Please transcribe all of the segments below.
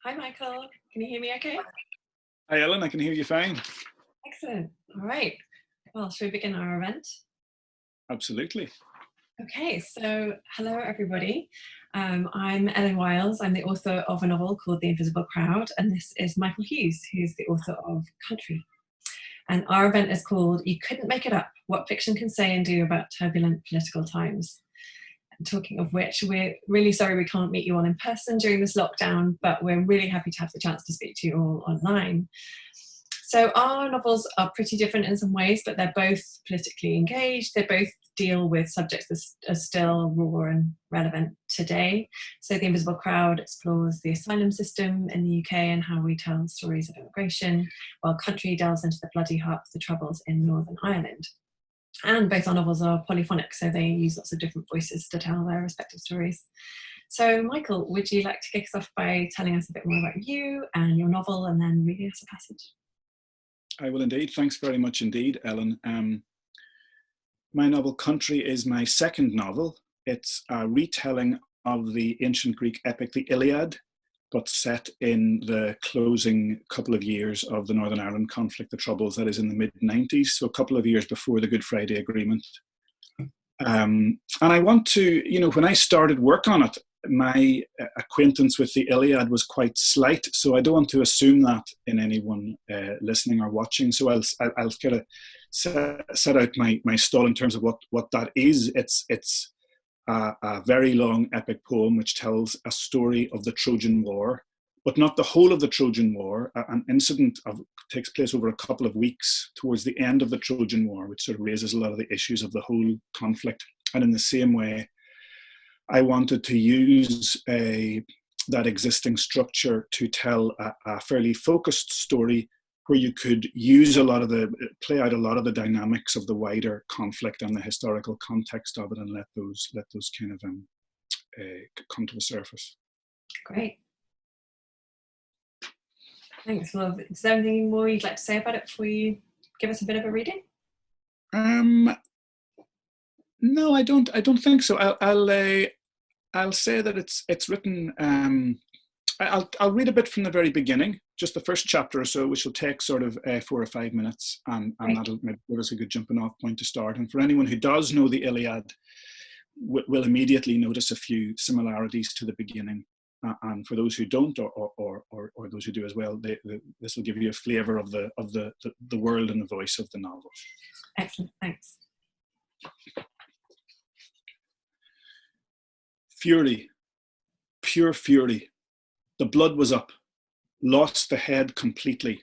Hi, Michael. Can you hear me okay? Hi, Ellen. I can hear you fine. Excellent. All right. Well, should we begin our event? Absolutely. Okay, so hello, everybody. I'm Ellen Wiles. I'm the author of a novel called The Invisible Crowd, and this is Michael Hughes, who's the author of Country. And our event is called You Couldn't Make It Up, What Fiction Can Say and Do About Turbulent Political Times. And talking of which, we're really sorry we can't meet you all in person during this lockdown, but we're really happy to have the chance to speak to you all online. So our novels are pretty different in some ways, but they're both politically engaged. They both deal with subjects that are still raw and relevant today. So The Invisible Crowd explores the asylum system in the UK and how we tell stories of immigration, while Country delves into the bloody heart of the Troubles in Northern Ireland. And both our novels are polyphonic, so they use lots of different voices to tell their respective stories. So Michael, would you like to kick us off by telling us a bit more about you and your novel, and then reading us a passage? I will indeed. Thanks very much indeed, Ellen. My novel Country is my second novel. It's a retelling of the ancient Greek epic, the Iliad, but set in the closing couple of years of the Northern Ireland conflict, the Troubles, that is in the mid-90s, so a couple of years before the Good Friday Agreement. And I want to, when I started work on it, my acquaintance with the Iliad was quite slight, so I don't want to assume that in anyone listening or watching. So I'll kind of set out my stall in terms of what that is. It's a very long epic poem which tells a story of the Trojan War, but not the whole of the Trojan War. An incident takes place over a couple of weeks towards the end of the Trojan War, which sort of raises a lot of the issues of the whole conflict. And in the same way, I wanted to use that existing structure to tell a fairly focused story where you could play out a lot of the dynamics of the wider conflict and the historical context of it, and let those kind of come to the surface. Great. Thanks. Well, is there anything more you'd like to say about it before you give us a bit of a reading? No, I don't think so. I'll say that it's written. I'll read a bit from the very beginning, just the first chapter or so, which will take sort of 4 or 5 minutes, and that'll maybe give us a good jumping off point to start. And for anyone who does know the Iliad, will immediately notice a few similarities to the beginning. And for those who don't, or those who do as well, this will give you a flavour of the world and the voice of the novel. Excellent, thanks. Fury, pure fury. The blood was up, lost the head completely.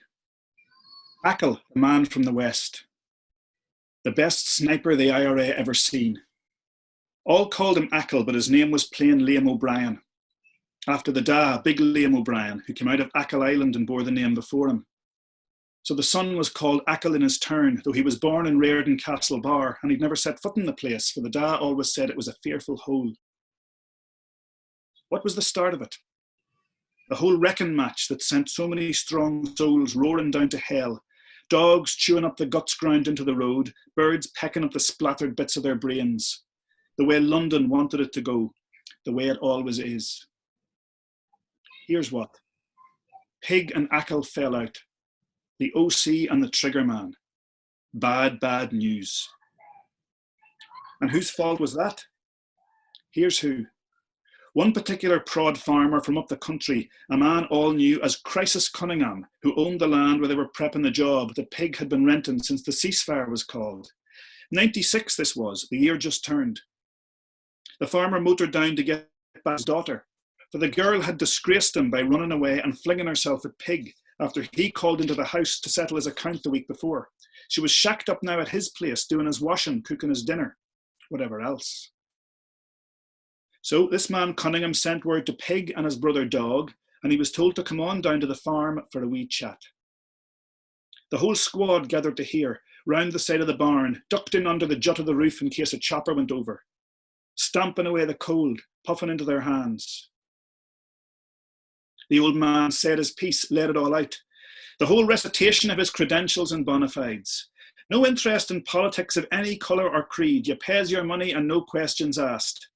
Ackle, the man from the west, the best sniper the IRA ever seen. All called him Ackle, but his name was plain Liam O'Brien, after the Da, big Liam O'Brien, who came out of Ackle Island and bore the name before him. So the son was called Ackle in his turn, though he was born and reared in Castlebar, and he'd never set foot in the place, for the Da always said it was a fearful hole. What was the start of it? The whole wrecking match that sent so many strong souls roaring down to hell, dogs chewing up the guts ground into the road, birds pecking up the splattered bits of their brains, the way London wanted it to go, the way it always is. Here's what. Pig and Ackle fell out. The OC and the Triggerman. Bad, bad news. And whose fault was that? Here's who. One particular prod farmer from up the country, a man all knew as Crisis Cunningham, who owned the land where they were prepping the job that Pig had been renting since the ceasefire was called. 96 this was, the year just turned. The farmer motored down to get back his daughter, for the girl had disgraced him by running away and flinging herself at Pig after he called into the house to settle his account the week before. She was shacked up now at his place, doing his washing, cooking his dinner, whatever else. So this man Cunningham sent word to Pig and his brother Dog, and he was told to come on down to the farm for a wee chat. The whole squad gathered to hear, round the side of the barn, ducked in under the jut of the roof in case a chopper went over, stamping away the cold, puffing into their hands. The old man said his piece, laid it all out. The whole recitation of his credentials and bona fides. No interest in politics of any colour or creed. You pays your money and no questions asked.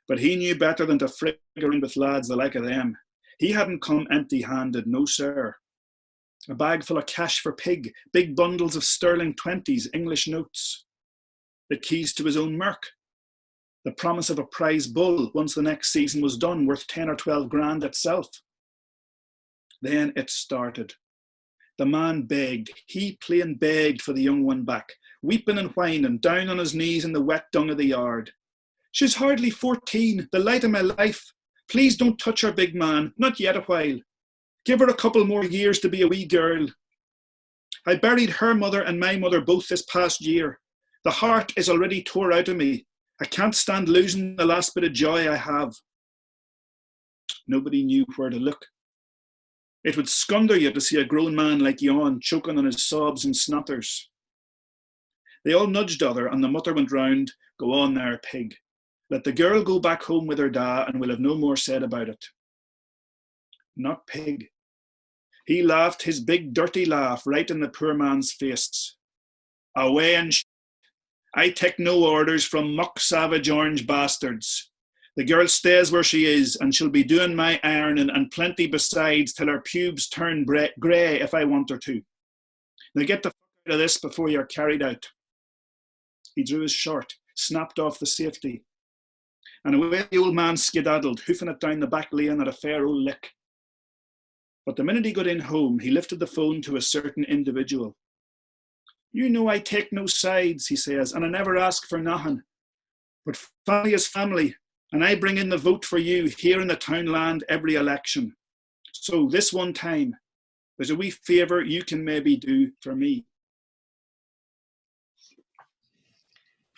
But he knew better than to frig around with lads the like of them. He hadn't come empty-handed, no sir. A bag full of cash for pig, big bundles of sterling 20s, English notes. The keys to his own Merc. The promise of a prize bull once the next season was done, worth 10 or 12 grand itself. Then it started. The man begged, he plain begged for the young one back, weeping and whining, down on his knees in the wet dung of the yard. She's hardly 14, the light of my life. Please don't touch her, big man, not yet a while. Give her a couple more years to be a wee girl. I buried her mother and my mother both this past year. The heart is already tore out of me. I can't stand losing the last bit of joy I have. Nobody knew where to look. It would scunder you to see a grown man like yon choking on his sobs and snotters. They all nudged other, and the mutter went round, go on there, pig. Let the girl go back home with her da, and we'll have no more said about it. Not pig. He laughed his big dirty laugh right in the poor man's face. Away and I take no orders from muck savage orange bastards. The girl stays where she is, and she'll be doing my ironing and plenty besides till her pubes turn grey if I want her to. Now get the fuck out of this before you're carried out. He drew his shirt, snapped off the safety, and away the old man skedaddled, hoofing it down the back lane at a fair old lick. But the minute he got in home, he lifted the phone to a certain individual. You know I take no sides, he says, and I never ask for nothing. But family is family, and I bring in the vote for you here in the townland every election. So this one time, there's a wee favour you can maybe do for me.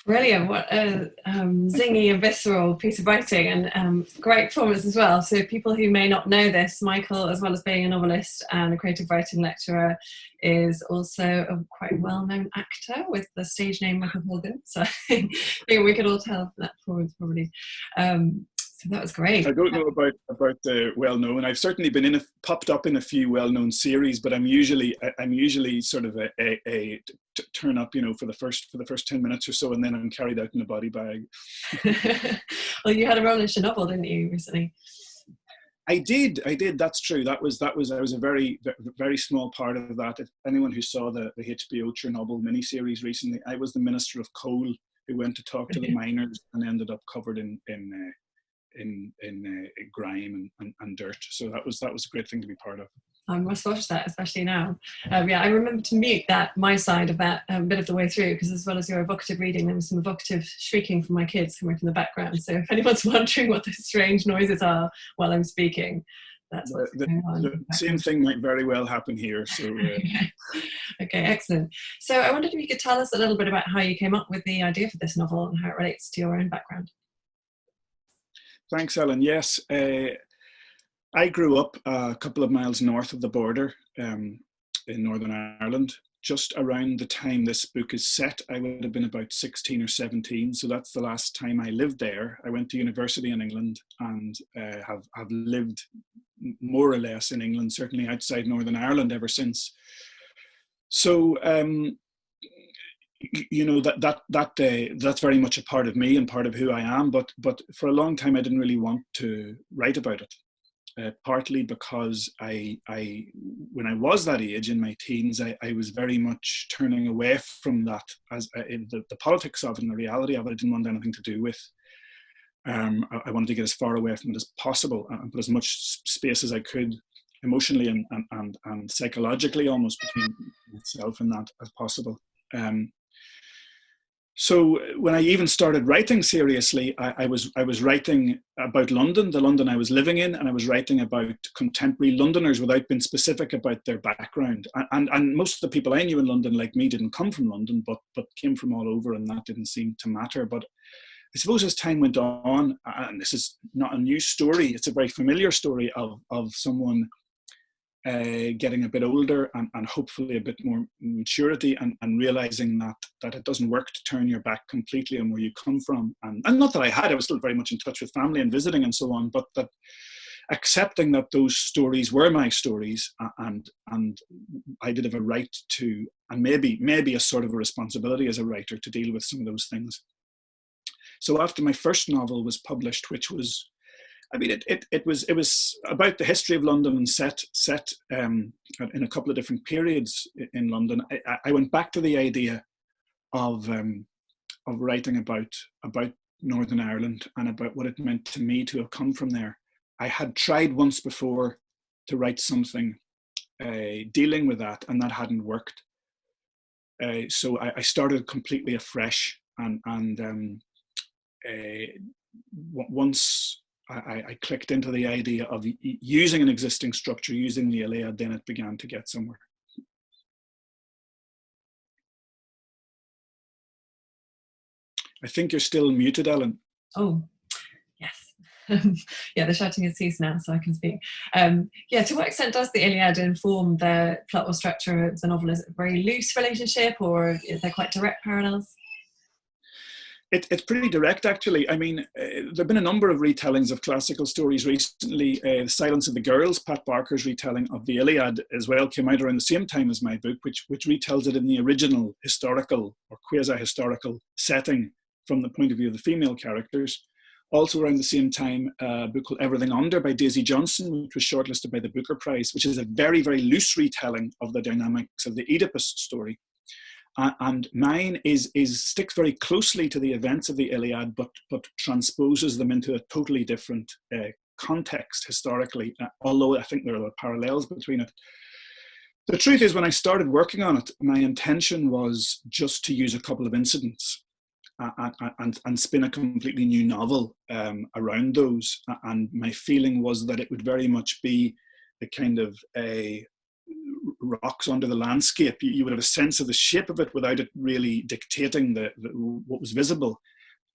Brilliant. What a zingy and visceral piece of writing, and great performance as well. So people who may not know this, Michael, as well as being a novelist and a creative writing lecturer, is also a quite well-known actor with the stage name Michael Hughes. So I think we could all tell that performance probably. So that was great. I don't know about the well-known. I've certainly been popped up in a few well-known series, but I'm usually sort of a turn up, for the first 10 minutes or so, and then I'm carried out in a body bag. Well, you had a role in a novel, didn't you, recently? I did. That's true. I was a very, very small part of that. If anyone who saw the HBO Chernobyl miniseries recently, I was the Minister of Coal who went to talk to the miners and ended up covered in grime and dirt. So that was a great thing to be part of. I must watch that, especially now. I remember to mute my side of that bit of the way through, because as well as your evocative reading, there was some evocative shrieking from my kids coming from the background. So if anyone's wondering what those strange noises are while I'm speaking, that's what's going on. The same thing might very well happen here. So Okay, excellent. So I wondered if you could tell us a little bit about how you came up with the idea for this novel and how it relates to your own background. Thanks, Ellen. Yes, I grew up a couple of miles north of the border in Northern Ireland. Just around the time this book is set, I would have been about 16 or 17. So that's the last time I lived there. I went to university in England and have lived more or less in England, certainly outside Northern Ireland ever since. So, that's very much a part of me and part of who I am. But for a long time, I didn't really want to write about it. Partly because I when I was that age in my teens, I was very much turning away from that as in the politics of it and the reality of it. I didn't want anything to do with. I wanted to get as far away from it as possible and put as much space as I could emotionally and psychologically almost between myself and that as possible. So when I even started writing seriously, I was writing about London, the London I was living in, and I was writing about contemporary Londoners without being specific about their background. And most of the people I knew in London, like me, didn't come from London, but came from all over, and that didn't seem to matter. But I suppose as time went on, and this is not a new story, it's a very familiar story of someone getting a bit older and hopefully a bit more maturity and realizing that it doesn't work to turn your back completely on where you come from. And not that I was still very much in touch with family and visiting and so on, but that accepting that those stories were my stories and I did have a right to, and maybe a sort of a responsibility as a writer to deal with some of those things. So after my first novel was published, which was I mean, it was about the history of London and set in a couple of different periods in London. I went back to the idea of writing about Northern Ireland and about what it meant to me to have come from there. I had tried once before to write something dealing with that, and that hadn't worked. So I started completely afresh, and once I clicked into the idea of using an existing structure, using the Iliad, then it began to get somewhere. I think you're still muted, Ellen. Oh, yes. Yeah, the shouting has ceased now, so I can speak. Yeah, to what extent does the Iliad inform the plot or structure of the novel? Is it a very loose relationship, or is there quite direct parallels? It's pretty direct, actually. I mean, there have been a number of retellings of classical stories recently. The Silence of the Girls, Pat Barker's retelling of the Iliad as well, came out around the same time as my book, which retells it in the original historical or quasi-historical setting from the point of view of the female characters. Also around the same time, a book called Everything Under by Daisy Johnson, which was shortlisted by the Booker Prize, which is a very, very loose retelling of the dynamics of the Oedipus story. And mine sticks very closely to the events of the Iliad, but transposes them into a totally different context historically, although I think there are parallels between it. The truth is, when I started working on it, my intention was just to use a couple of incidents and spin a completely new novel around those. And my feeling was that it would very much be the kind of rocks under the landscape. You would have a sense of the shape of it without it really dictating what was visible.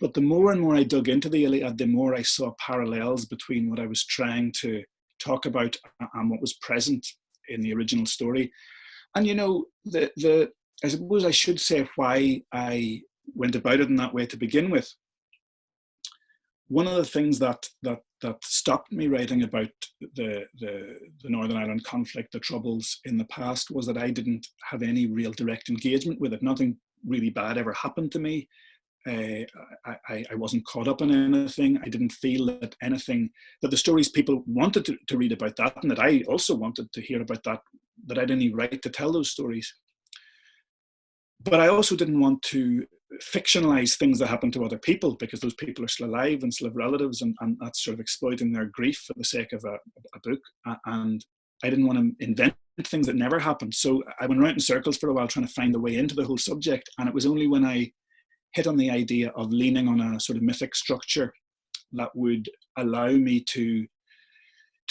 But the more and more I dug into the Iliad, the more I saw parallels between what I was trying to talk about and what was present in the original story. And you know, I suppose I should say why I went about it in that way to begin with. One of the things that stopped me writing about the Northern Ireland conflict, the Troubles in the past, was that I didn't have any real direct engagement with it. Nothing really bad ever happened to me. I wasn't caught up in anything. I didn't feel that the stories people wanted to read about that, and that I also wanted to hear about that I had any right to tell those stories. But I also didn't want to fictionalize things that happen to other people, because those people are still alive and still have relatives, and that's sort of exploiting their grief for the sake of a book. And I didn't want to invent things that never happened. So I went around in circles for a while trying to find a way into the whole subject. And it was only when I hit on the idea of leaning on a sort of mythic structure that would allow me to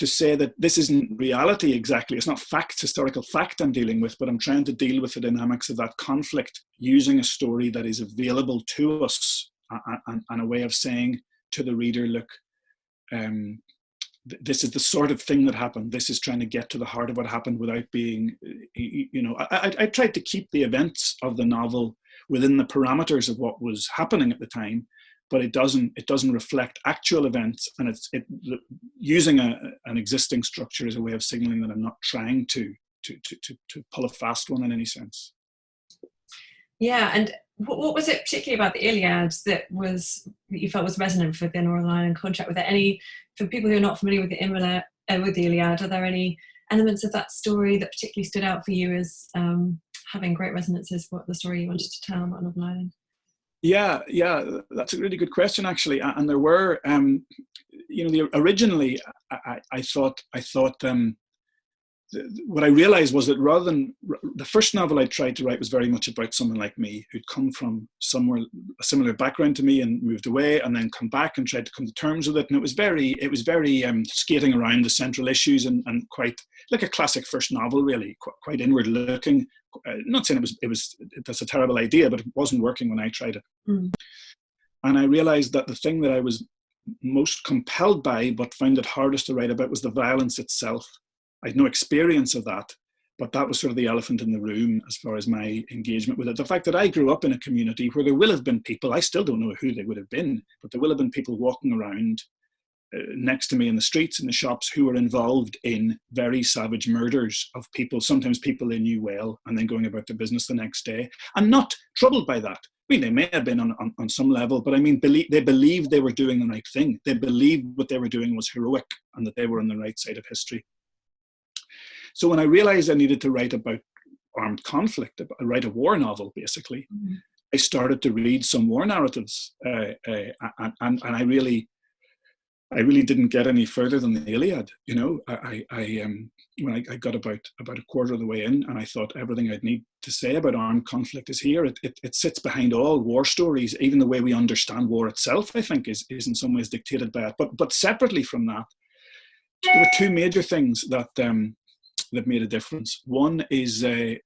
say that this isn't reality exactly. It's not historical fact I'm dealing with, but I'm trying to deal with the dynamics of that conflict using a story that is available to us, and a way of saying to the reader, look, this is the sort of thing that happened. This is trying to get to the heart of what happened without being, I tried to keep the events of the novel within the parameters of what was happening at the time, but it doesn't reflect actual events, and using an existing structure as a way of signaling that I'm not trying to pull a fast one in any sense. Yeah, and what was it particularly about the Iliad that you felt was resonant with the Northern Ireland contract? Were there any, for people who are not familiar with the Iliad, are there any elements of that story that particularly stood out for you as having great resonances for the story you wanted to tell about Northern Ireland? Yeah, that's a really good question, actually. And there were, originally I thought what I realized was that rather than the first novel I tried to write was very much about someone like me who'd come from somewhere a similar background to me and moved away and then come back and tried to come to terms with it. And it was very skating around the central issues and quite like a classic first novel, really, quite inward looking. Not saying that's a terrible idea, but it wasn't working when I tried it. Mm. And I realized that the thing that I was most compelled by, but found it hardest to write about, was the violence itself. I had no experience of that, but that was sort of the elephant in the room as far as my engagement with it. The fact that I grew up in a community where there will have been people, I still don't know who they would have been, but there will have been people walking around next to me in the streets, in the shops, who were involved in very savage murders of people, sometimes people they knew well, and then going about their business the next day, and not troubled by that. I mean, they may have been on some level, but I mean, they believed they were doing the right thing. They believed what they were doing was heroic and that they were on the right side of history. So when I realized I needed to write about armed conflict, write a war novel, basically, I started to read some war narratives, and I really didn't get any further than the Iliad. You know, when I got about a quarter of the way in, and I thought everything I'd need to say about armed conflict is here. It sits behind all war stories. Even the way we understand war itself, I think, is in some ways dictated by it. But separately from that, there were two major things that made a difference. One is that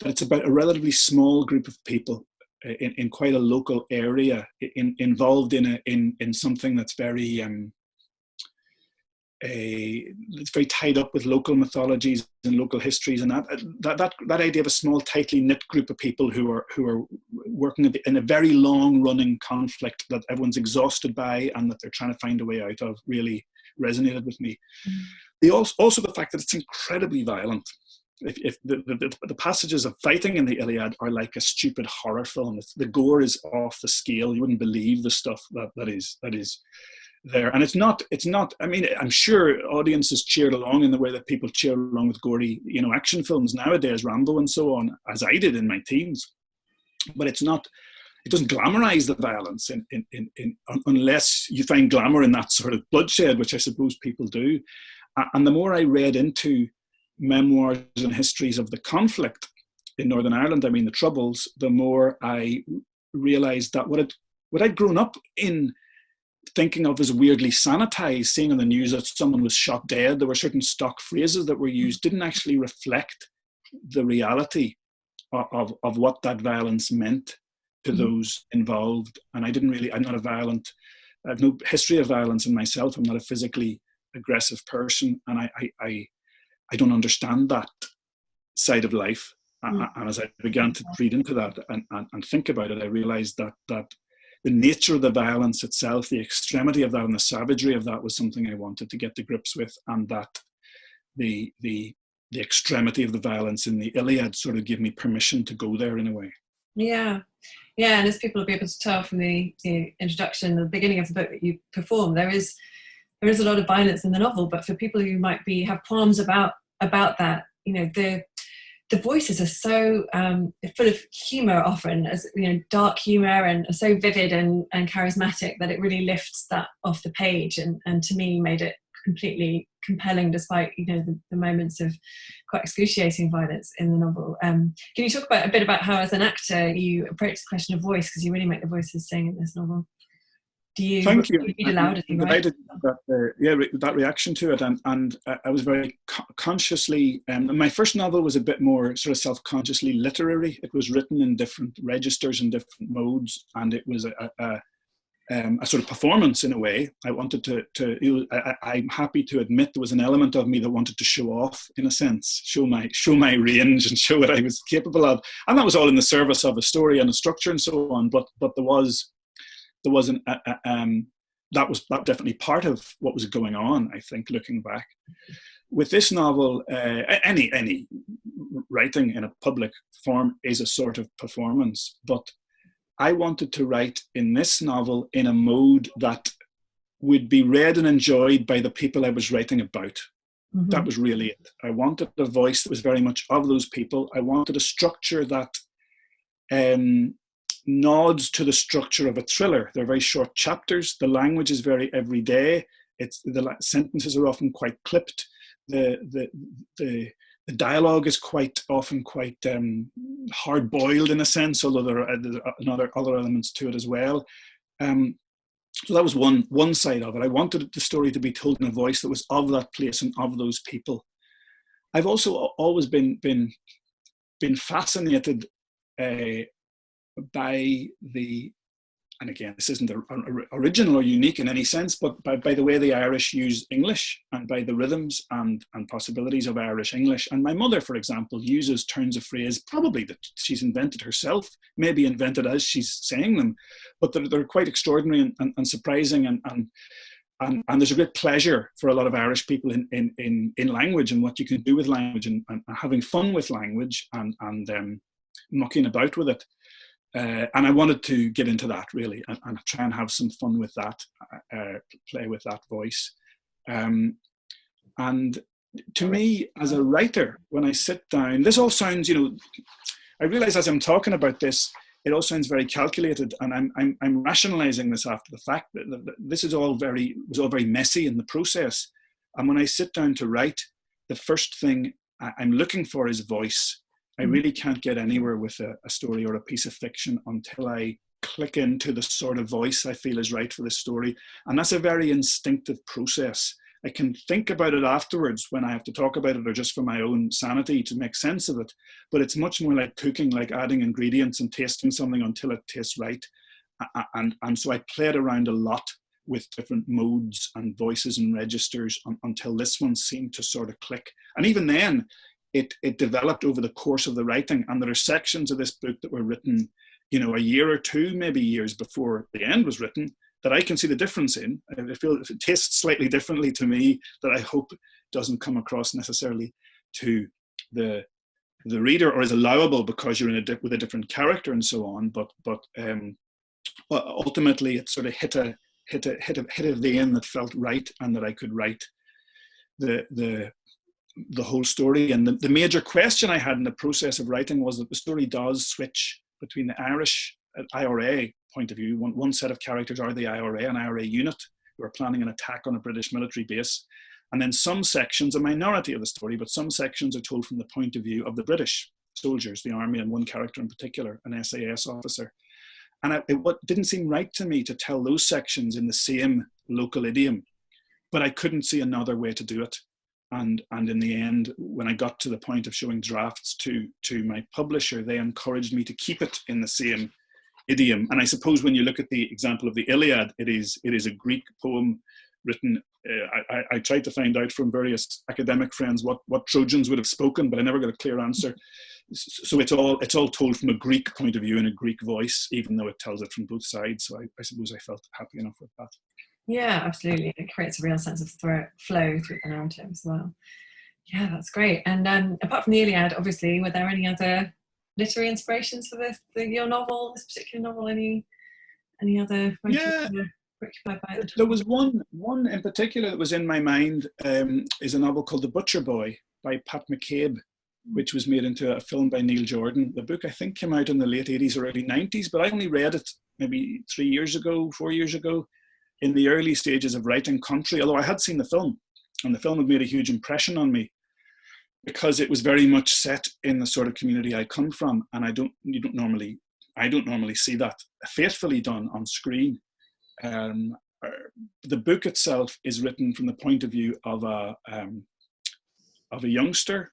it's about a relatively small group of people in quite a local area, involved in something that's very it's very tied up with local mythologies and local histories, and that idea of a small, tightly knit group of people who are working in a very long running conflict that everyone's exhausted by and that they're trying to find a way out of really resonated with me. Also the fact that it's incredibly violent. If the passages of fighting in the Iliad are like a stupid horror film, the gore is off the scale. You wouldn't believe the stuff that is there. And it's not, I mean, I'm sure audiences cheered along in the way that people cheer along with gory, you know, action films nowadays, Rambo and so on, as I did in my teens. But it doesn't glamorize the violence unless you find glamour in that sort of bloodshed, which I suppose people do. And the more I read into memoirs and histories of the conflict in Northern Ireland, I mean the Troubles, the more I realized that what I'd grown up in thinking of as weirdly sanitized, seeing on the news that someone was shot dead, there were certain stock phrases that were used, didn't actually reflect the reality of what that violence meant to those involved. And I'm not a violent, I have no history of violence in myself. I'm not a physically aggressive person, and I don't understand that side of life. And as I began to read into that and think about it, I realized that the nature of the violence itself, the extremity of that and the savagery of that was something I wanted to get to grips with, and that the extremity of the violence in the Iliad sort of gave me permission to go there in a way. Yeah. And as people will be able to tell from the introduction, the beginning of the book that you perform, there is a lot of violence in the novel, but for people who might have qualms about that, you know, the voices are so full of humor often, as you know, dark humor, and so vivid and charismatic that it really lifts that off the page, and to me made it completely compelling, despite, you know, the moments of quite excruciating violence in the novel. Can you talk a bit about how, as an actor, you approach the question of voice, because you really make the voices sing in this novel? Thank you. Read aloud, I'm delighted that reaction to it, and I was very consciously. My first novel was a bit more sort of self-consciously literary. It was written in different registers and different modes, and it was a sort of performance in a way. I wanted to I'm happy to admit there was an element of me that wanted to show off, in a sense, show my range and show what I was capable of, and that was all in the service of a story and a structure and so on. But there wasn't that was definitely part of what was going on, I think, looking back. With this novel, any writing in a public form is a sort of performance, but I wanted to write in this novel in a mode that would be read and enjoyed by the people I was writing about. That was really it. I wanted a voice that was very much of those people. I wanted a structure that nods to the structure of a thriller. They're very short chapters. The language is very everyday. The sentences are often quite clipped. The dialogue is quite often quite hard-boiled in a sense, although there are other elements to it as well. So that was one side of it. I wanted the story to be told in a voice that was of that place and of those people. I've also always been fascinated by and again, this isn't original or unique in any sense, but by the way the Irish use English, and by the rhythms and possibilities of Irish English. And my mother, for example, uses turns of phrase probably that she's invented herself, maybe invented as she's saying them, but they're quite extraordinary and surprising. And and there's a great pleasure for a lot of Irish people in language and what you can do with language, and having fun with language, and mucking about with it. And I wanted to get into that really, and try and have some fun with that, play with that voice. And to me, as a writer, when I sit down, this all sounds, I realize as I'm talking about this, it all sounds very calculated, and I'm rationalizing this after the fact that this was all very messy in the process. And when I sit down to write, the first thing I'm looking for is voice. I really can't get anywhere with a story or a piece of fiction until I click into the sort of voice I feel is right for the story. And that's a very instinctive process. I can think about it afterwards when I have to talk about it, or just for my own sanity to make sense of it. But it's much more like cooking, like adding ingredients and tasting something until it tastes right. And so I played around a lot with different modes and voices and registers until this one seemed to sort of click. And even then, it developed over the course of the writing. And there are sections of this book that were written, a year or two, maybe years before the end was written, that I can see the difference in. I feel it tastes slightly differently to me, that I hope doesn't come across necessarily to the reader, or is allowable because you're with a different character and so on. But ultimately, it sort of hit a vein that felt right, and that I could write the whole story. And the major question I had in the process of writing was that the story does switch between the Irish IRA point of view. One set of characters are the IRA, an IRA unit who are planning an attack on a British military base. And then some sections, a minority of the story, but some sections are told from the point of view of the British soldiers, the army, and one character in particular, an SAS officer. And it didn't seem right to me to tell those sections in the same local idiom, but I couldn't see another way to do it. And in the end, when I got to the point of showing drafts to my publisher, they encouraged me to keep it in the same idiom. And I suppose when you look at the example of the Iliad, it is a Greek poem written. I tried to find out from various academic friends what Trojans would have spoken, but I never got a clear answer. So it's all told from a Greek point of view in a Greek voice, even though it tells it from both sides. So I suppose I felt happy enough with that. Yeah, absolutely. It creates a real sense of flow through the narrative as well. Yeah, that's great. And apart from the Iliad, obviously, were there any other literary inspirations for your novel, this particular novel? Any other? Yeah, there was one in particular that was in my mind. Is a novel called The Butcher Boy by Pat Mccabe, which was made into a film by Neil Jordan. The book, I think, came out in the late 80s or early 90s, but I only read it maybe 4 years ago, in the early stages of writing Country, although I had seen the film, and the film had made a huge impression on me because it was very much set in the sort of community I come from, and I don't normally see that faithfully done on screen. The book itself is written from the point of view of a youngster.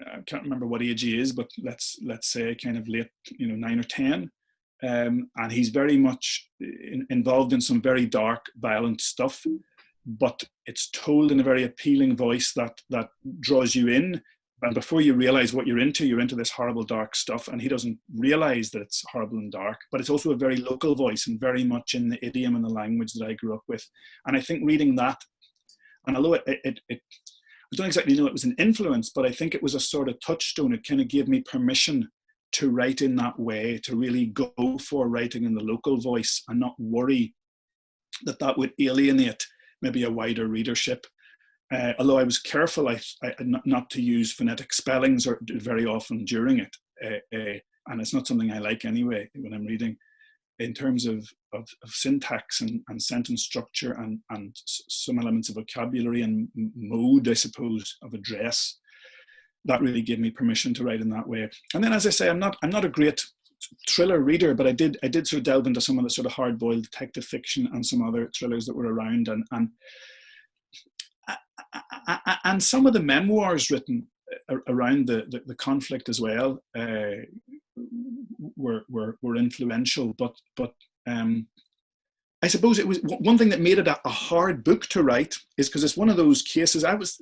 I can't remember what age he is, but let's say kind of late, 9 or 10. And he's very much involved in some very dark, violent stuff, but it's told in a very appealing voice that draws you in. And before you realize what you're into this horrible, dark stuff. And he doesn't realize that it's horrible and dark, but it's also a very local voice and very much in the idiom and the language that I grew up with. And I think reading that, and although I don't exactly know it was an influence, but I think it was a sort of touchstone. It kind of gave me permission to write in that way, to really go for writing in the local voice and not worry that would alienate maybe a wider readership. Although I was careful not to use phonetic spellings or very often during it. And it's not something I like anyway when I'm reading. In terms of syntax and sentence structure and some elements of vocabulary and mode, I suppose, of address, that really gave me permission to write in that way. And then, as I say, I'm not a great thriller reader, but I did sort of delve into some of the sort of hard-boiled detective fiction and some other thrillers that were around, and some of the memoirs written around the conflict as well were influential. But I suppose it was one thing that made it a hard book to write is because it's one of those cases. I was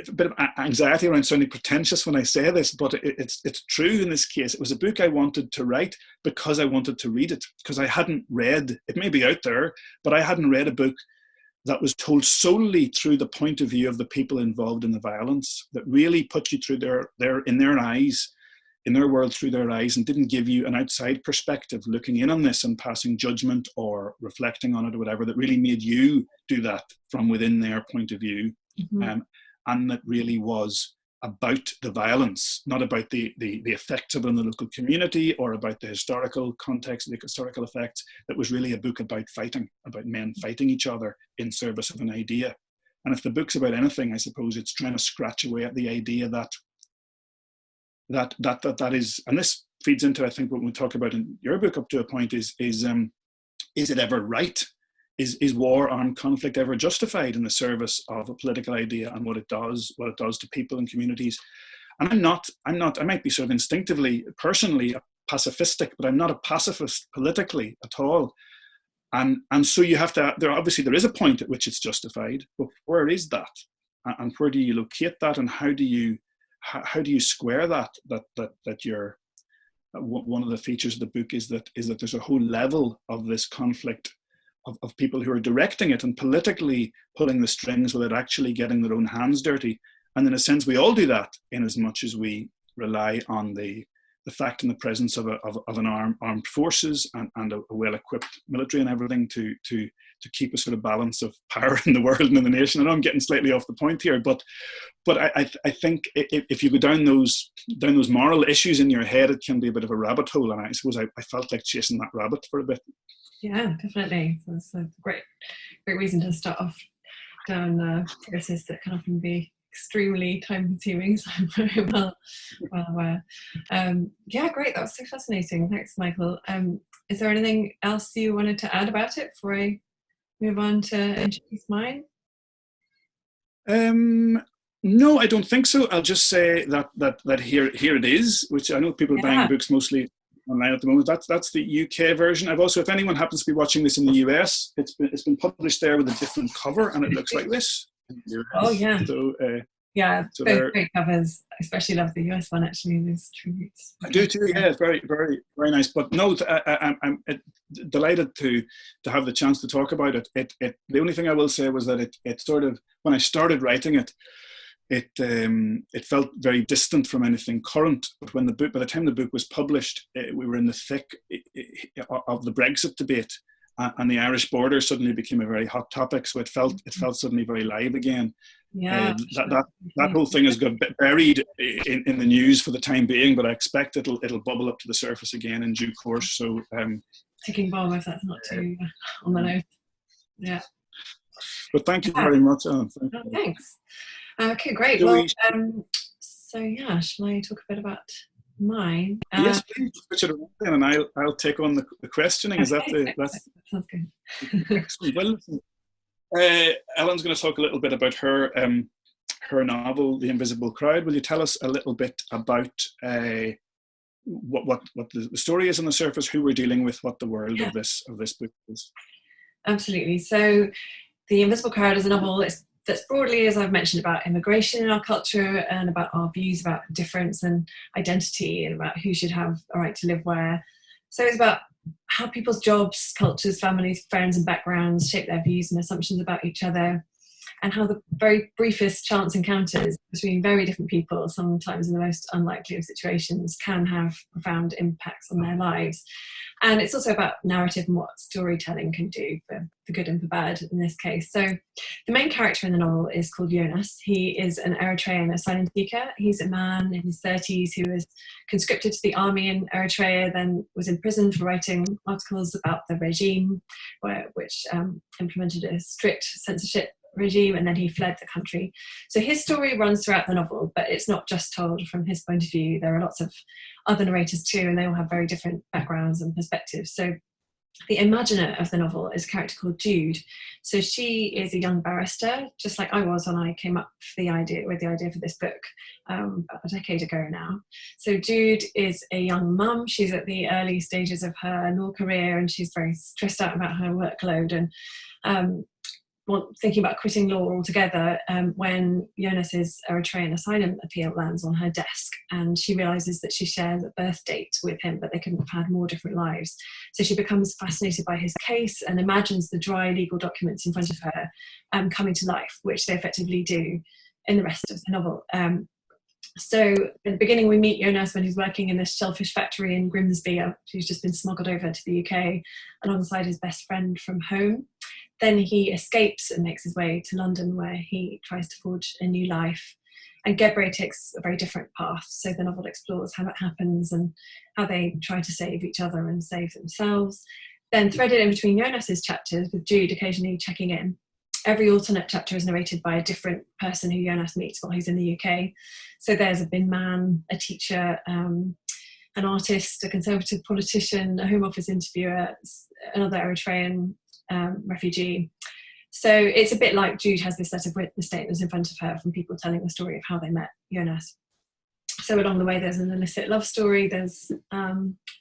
a bit of anxiety around sounding pretentious when I say this, but it's true in this case. It was a book I wanted to write because I wanted to read it, because I hadn't read, it may be out there, but I hadn't read a book that was told solely through the point of view of the people involved in the violence, that really put you through in their eyes, in their world through their eyes, and didn't give you an outside perspective looking in on this and passing judgment or reflecting on it or whatever, that really made you do that from within their point of view. And that really was about the violence, not about the effects of it in the local community or about the historical context, the historical effects. That was really a book about fighting, about men fighting each other in service of an idea. And if the book's about anything, I suppose it's trying to scratch away at the idea that is, and this feeds into, I think, what we talk about in your book up to a point, is it ever right? Is war, armed conflict ever justified in the service of a political idea and what it does to people and communities? And I might be sort of instinctively, personally, pacifistic, but I'm not a pacifist politically at all. And so you have to, there is a point at which it's justified, but where is that? And where do you locate that? And how do you square that you're, one of the features of the book is that there's a whole level of this conflict of people who are directing it and politically pulling the strings without actually getting their own hands dirty. And in a sense, we all do that in as much as we rely on the fact and the presence of an armed forces and a well-equipped military and everything to keep a sort of balance of power in the world and in the nation. I know I'm getting slightly off the point here, but I think if you go down those moral issues in your head, it can be a bit of a rabbit hole. And I suppose I felt like chasing that rabbit for a bit. Yeah, definitely. That's a great reason to start off down a process that can often be extremely time consuming, so I'm very well aware. Yeah, great, that was so fascinating. Thanks, Michael. Is there anything else you wanted to add about it before I move on to introduce mine? No, I don't think so. I'll just say that here it is, which I know people are buying books mostly online at the moment. That's the UK version. I've also, if anyone happens to be watching this in the US, it's been published there with a different cover, and it looks like this. Oh yeah. So so both great covers. I especially love the US one, actually. Those tributes. I do too. Yeah, it's very, very, very nice. But no, I'm delighted to have the chance to talk about it. The only thing I will say was that it sort of, when I started writing it, it felt very distant from anything current. But by the time the book was published, we were in the thick of the Brexit debate, and the Irish border suddenly became a very hot topic. So it felt suddenly very live again. Yeah, that whole thing has got buried in the news for the time being, but I expect it'll bubble up to the surface again in due course. So ticking bomb, if that's not too on the nose. Yeah. But thank you very much, Ellen. Thanks. Okay, great. Well, so yeah, shall I talk a bit about mine? Yes, please switch it around, and I'll take on the questioning. Is that that sounds good? Excellent. Well, listen, Ellen's going to talk a little bit about her novel, The Invisible Crowd. Will you tell us a little bit about what the story is on the surface, who we're dealing with, what the world of this book is? Absolutely. So, The Invisible Crowd is a novel that's broadly, as I've mentioned, about immigration in our culture and about our views about difference and identity and about who should have a right to live where. So it's about how people's jobs, cultures, families, friends and backgrounds shape their views and assumptions about each other, and how the very briefest chance encounters between very different people, sometimes in the most unlikely of situations, can have profound impacts on their lives. And it's also about narrative and what storytelling can do for good and for bad in this case. So the main character in the novel is called Jonas. He is an Eritrean asylum seeker. He's a man in his 30s who was conscripted to the army in Eritrea, then was imprisoned for writing articles about the regime, which implemented a strict censorship regime, and then he fled the country. So his story runs throughout the novel, but it's not just told from his point of view. There are lots of other narrators too, and they all have very different backgrounds and perspectives. So the imaginer of the novel is a character called Jude. So she is a young barrister, just like I was when I came up with the idea for this book about a decade ago now. So Jude is a young mum. She's at the early stages of her law career, and she's very stressed out about her workload. And thinking about quitting law altogether when Jonas's Eritrean asylum appeal lands on her desk, and she realises that she shares a birth date with him, but they couldn't have had more different lives. So she becomes fascinated by his case and imagines the dry legal documents in front of her coming to life, which they effectively do in the rest of the novel. So in the beginning, we meet Jonas when he's working in this shellfish factory in Grimsby, who's just been smuggled over to the UK alongside his best friend from home. Then he escapes and makes his way to London, where he tries to forge a new life. And Gebre takes a very different path. So the novel explores how it happens and how they try to save each other and save themselves. Then threaded in between Jonas's chapters, with Jude occasionally checking in. Every alternate chapter is narrated by a different person who Jonas meets while he's in the UK. So there's a bin man, a teacher, an artist, a Conservative politician, a Home Office interviewer, another Eritrean refugee. So it's a bit like Jude has this set of witness statements in front of her from people telling the story of how they met Jonas. So along the way, there's an illicit love story, there's a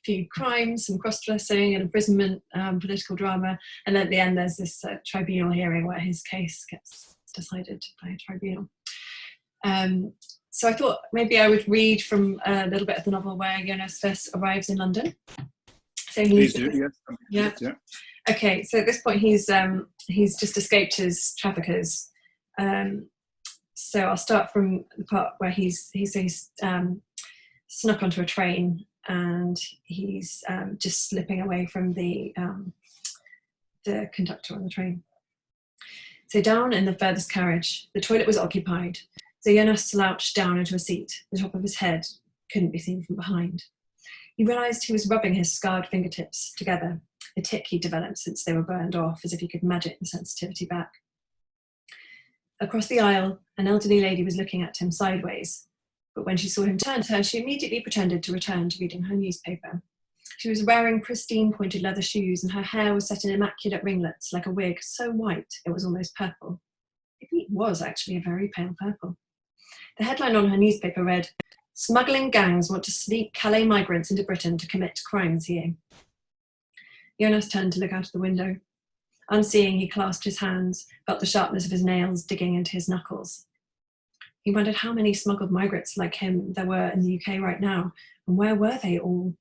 few crimes, some cross-dressing, an imprisonment, political drama, and then at the end there's this tribunal hearing where his case gets decided by a tribunal. So I thought maybe I would read from a little bit of the novel where Jonas first arrives in London. So Please do, yes. Yeah. Okay, so at this point he's just escaped his traffickers. So I'll start from the part where he's snuck onto a train and he's just slipping away from the conductor on the train. So down in the furthest carriage, the toilet was occupied. So Jonas slouched down into a seat. The top of his head couldn't be seen from behind. He realised he was rubbing his scarred fingertips together, a tic he'd developed since they were burned off, as if he could magic the sensitivity back. Across the aisle, an elderly lady was looking at him sideways, but when she saw him turn to her, she immediately pretended to return to reading her newspaper. She was wearing pristine pointed leather shoes, and her hair was set in immaculate ringlets like a wig, so white it was almost purple. It was actually a very pale purple. The headline on her newspaper read, "Smuggling gangs want to sneak Calais migrants into Britain to commit crimes here." Jonas turned to look out of the window. Unseeing, he clasped his hands, felt the sharpness of his nails digging into his knuckles. He wondered how many smuggled migrants like him there were in the UK right now, and where were they all?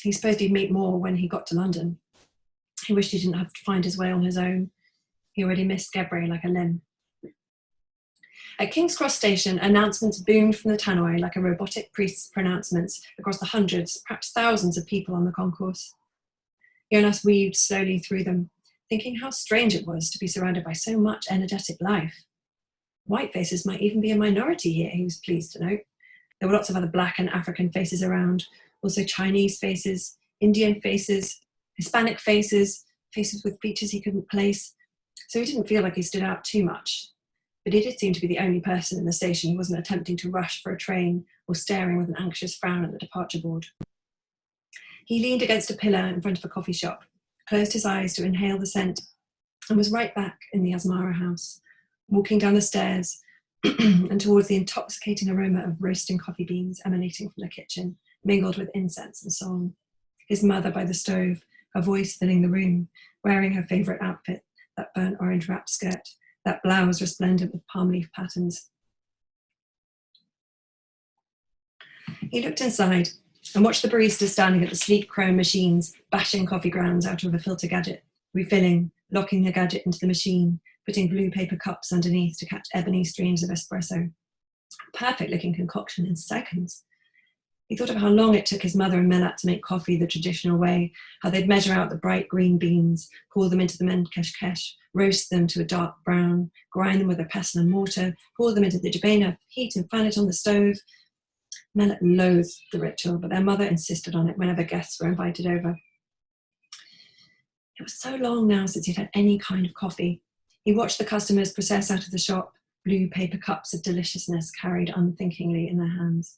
He supposed he'd meet more when he got to London. He wished he didn't have to find his way on his own. He already missed Gebre like a limb. At King's Cross Station, announcements boomed from the tannoy like a robotic priest's pronouncements across the hundreds, perhaps thousands of people on the concourse. Jonas weaved slowly through them, thinking how strange it was to be surrounded by so much energetic life. White faces might even be a minority here, he was pleased to note. There were lots of other black and African faces around, also Chinese faces, Indian faces, Hispanic faces, faces with features he couldn't place. So he didn't feel like he stood out too much. But he did seem to be the only person in the station who wasn't attempting to rush for a train or staring with an anxious frown at the departure board. He leaned against a pillar in front of a coffee shop, closed his eyes to inhale the scent, and was right back in the Asmara house, walking down the stairs and towards the intoxicating aroma of roasting coffee beans emanating from the kitchen, mingled with incense and song. His mother by the stove, her voice filling the room, wearing her favourite outfit, that burnt orange wrapped skirt, that blouse resplendent with palm leaf patterns. He looked inside and watched the barista standing at the sleek chrome machines, bashing coffee grounds out of a filter gadget, refilling, locking the gadget into the machine, putting blue paper cups underneath to catch ebony streams of espresso. Perfect-looking concoction in seconds. He thought of how long it took his mother and Melat to make coffee the traditional way, how they'd measure out the bright green beans, pour them into the menkeshkesh, roast them to a dark brown, grind them with a pestle and mortar, pour them into the jabena, heat and fan it on the stove. Melat loathed the ritual, but their mother insisted on it whenever guests were invited over. It was so long now since he'd had any kind of coffee. He watched the customers process out of the shop, blue paper cups of deliciousness carried unthinkingly in their hands.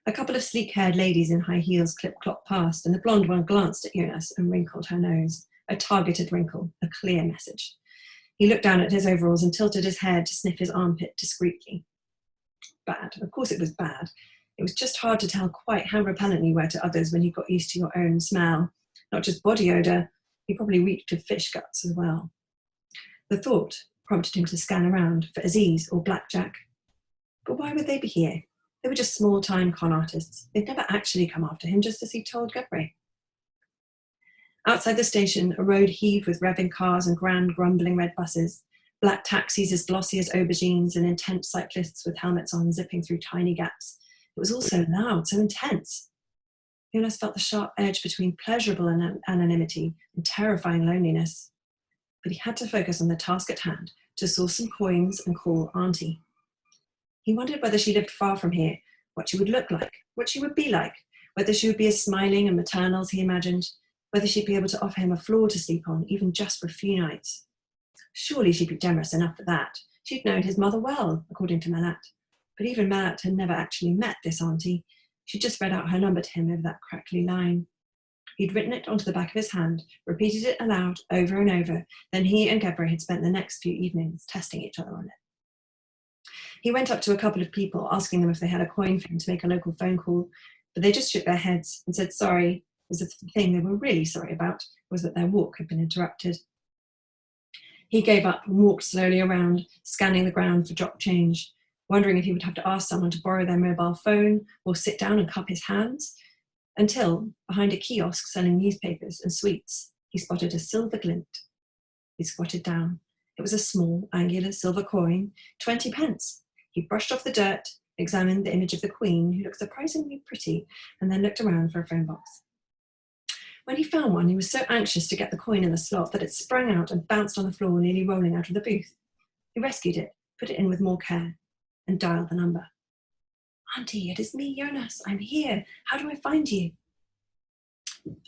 A couple of sleek-haired ladies in high heels clip-clopped past, and the blonde one glanced at Jonas and wrinkled her nose. A targeted wrinkle, a clear message. He looked down at his overalls and tilted his head to sniff his armpit discreetly. Bad. Of course it was bad. It was just hard to tell quite how repellent you were to others when you got used to your own smell. Not just body odour, you probably reeked of fish guts as well. The thought prompted him to scan around for Aziz or Blackjack. But why would they be here? They were just small-time con artists. They'd never actually come after him, just as he told Gebre. Outside the station, a road heaved with revving cars and grand, grumbling red buses, black taxis as glossy as aubergines, and intense cyclists with helmets on, zipping through tiny gaps. It was all so loud, so intense. Jonas felt the sharp edge between pleasurable anonymity and terrifying loneliness. But he had to focus on the task at hand, to source some coins and call Auntie. He wondered whether she lived far from here, what she would look like, what she would be like, whether she would be as smiling and maternal as he imagined, whether she'd be able to offer him a floor to sleep on, even just for a few nights. Surely she'd be generous enough for that. She'd known his mother well, according to Malat. But even Malat had never actually met this Auntie. She'd just read out her number to him over that crackly line. He'd written it onto the back of his hand, repeated it aloud over and over, then he and Gebre had spent the next few evenings testing each other on it. He went up to a couple of people, asking them if they had a coin for him to make a local phone call, but they just shook their heads and said sorry, as if the thing they were really sorry about was that their walk had been interrupted. He gave up and walked slowly around, scanning the ground for drop change, wondering if he would have to ask someone to borrow their mobile phone or sit down and cup his hands, until, behind a kiosk selling newspapers and sweets, he spotted a silver glint. He squatted down. It was a small, angular silver coin, 20 pence. He brushed off the dirt, examined the image of the Queen, who looked surprisingly pretty, and then looked around for a phone box. When he found one, he was so anxious to get the coin in the slot that it sprang out and bounced on the floor, nearly rolling out of the booth. He rescued it, put it in with more care, and dialed the number. Auntie, it is me, Jonas. I'm here. How do I find you?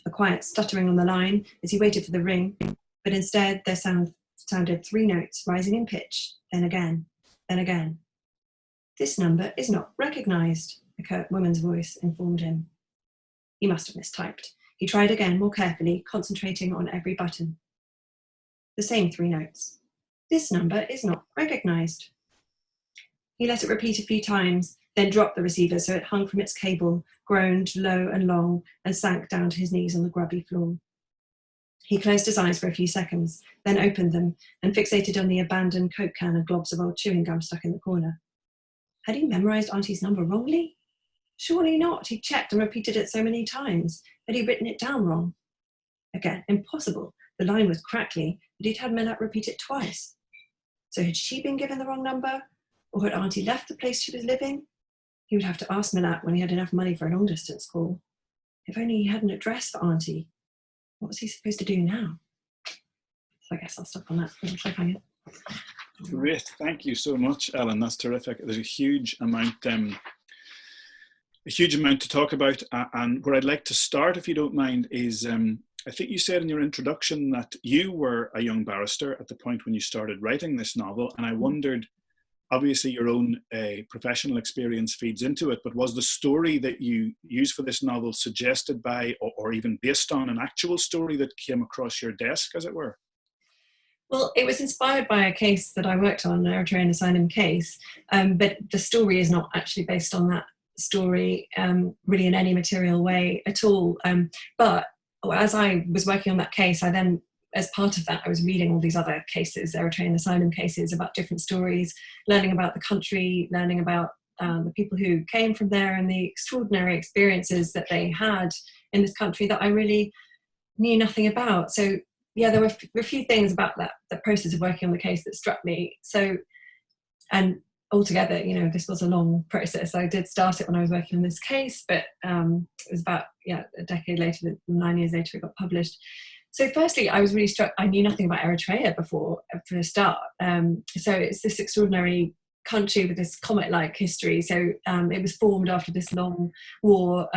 A quiet stuttering on the line as he waited for the ring, but instead there sounded 3 notes rising in pitch, then again, then again. This number is not recognised, a curt woman's voice informed him. He must have mistyped. He tried again, more carefully, concentrating on every button. The same 3 notes. This number is not recognised. He let it repeat a few times, then dropped the receiver so it hung from its cable, groaned low and long, and sank down to his knees on the grubby floor. He closed his eyes for a few seconds, then opened them and fixated on the abandoned Coke can and globs of old chewing gum stuck in the corner. Had he memorised Auntie's number wrongly? Surely not. He'd checked and repeated it so many times. Had he written it down wrong? Again, impossible. The line was crackly, but he'd had Malat repeat it twice. So had she been given the wrong number? Or had Auntie left the place she was living? He would have to ask Malat when he had enough money for a long-distance call. If only he had an address for Auntie. What was he supposed to do now? So I guess I'll stop on that little cliffhanger. Great, thank you so much, Ellen. That's terrific. There's a huge amount to talk about, and where I'd like to start, if you don't mind, is I think you said in your introduction that you were a young barrister at the point when you started writing this novel, and I wondered, obviously your own professional experience feeds into it, but was the story that you used for this novel suggested by or even based on an actual story that came across your desk, as it were? Well, it was inspired by a case that I worked on, an Eritrean asylum case, but the story is not actually based on that story really in any material way at all. But as I was working on that case, I then, as part of that, I was reading all these other cases, Eritrean asylum cases, about different stories, learning about the country, learning about the people who came from there and the extraordinary experiences that they had in this country that I really knew nothing about. So yeah, there were a few things about the process of working on the case that struck me. So, and altogether, this was a long process. I did start it when I was working on this case, but it was about, a decade later, 9 years later, it got published. So firstly, I was really struck, I knew nothing about Eritrea before, for a start. So it's this extraordinary country with this comet-like history. So it was formed after this long war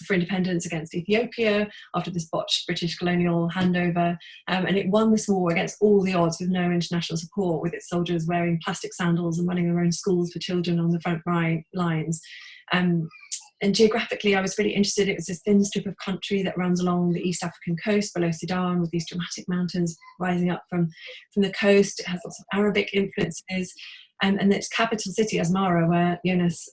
for independence against Ethiopia, after this botched British colonial handover, and it won this war against all the odds with no international support, with its soldiers wearing plastic sandals and running their own schools for children on the front lines. And geographically, I was really interested. It was this thin strip of country that runs along the East African coast below Sudan, with these dramatic mountains rising up from the coast. It has lots of Arabic influences. And its capital city, Asmara, where Jonas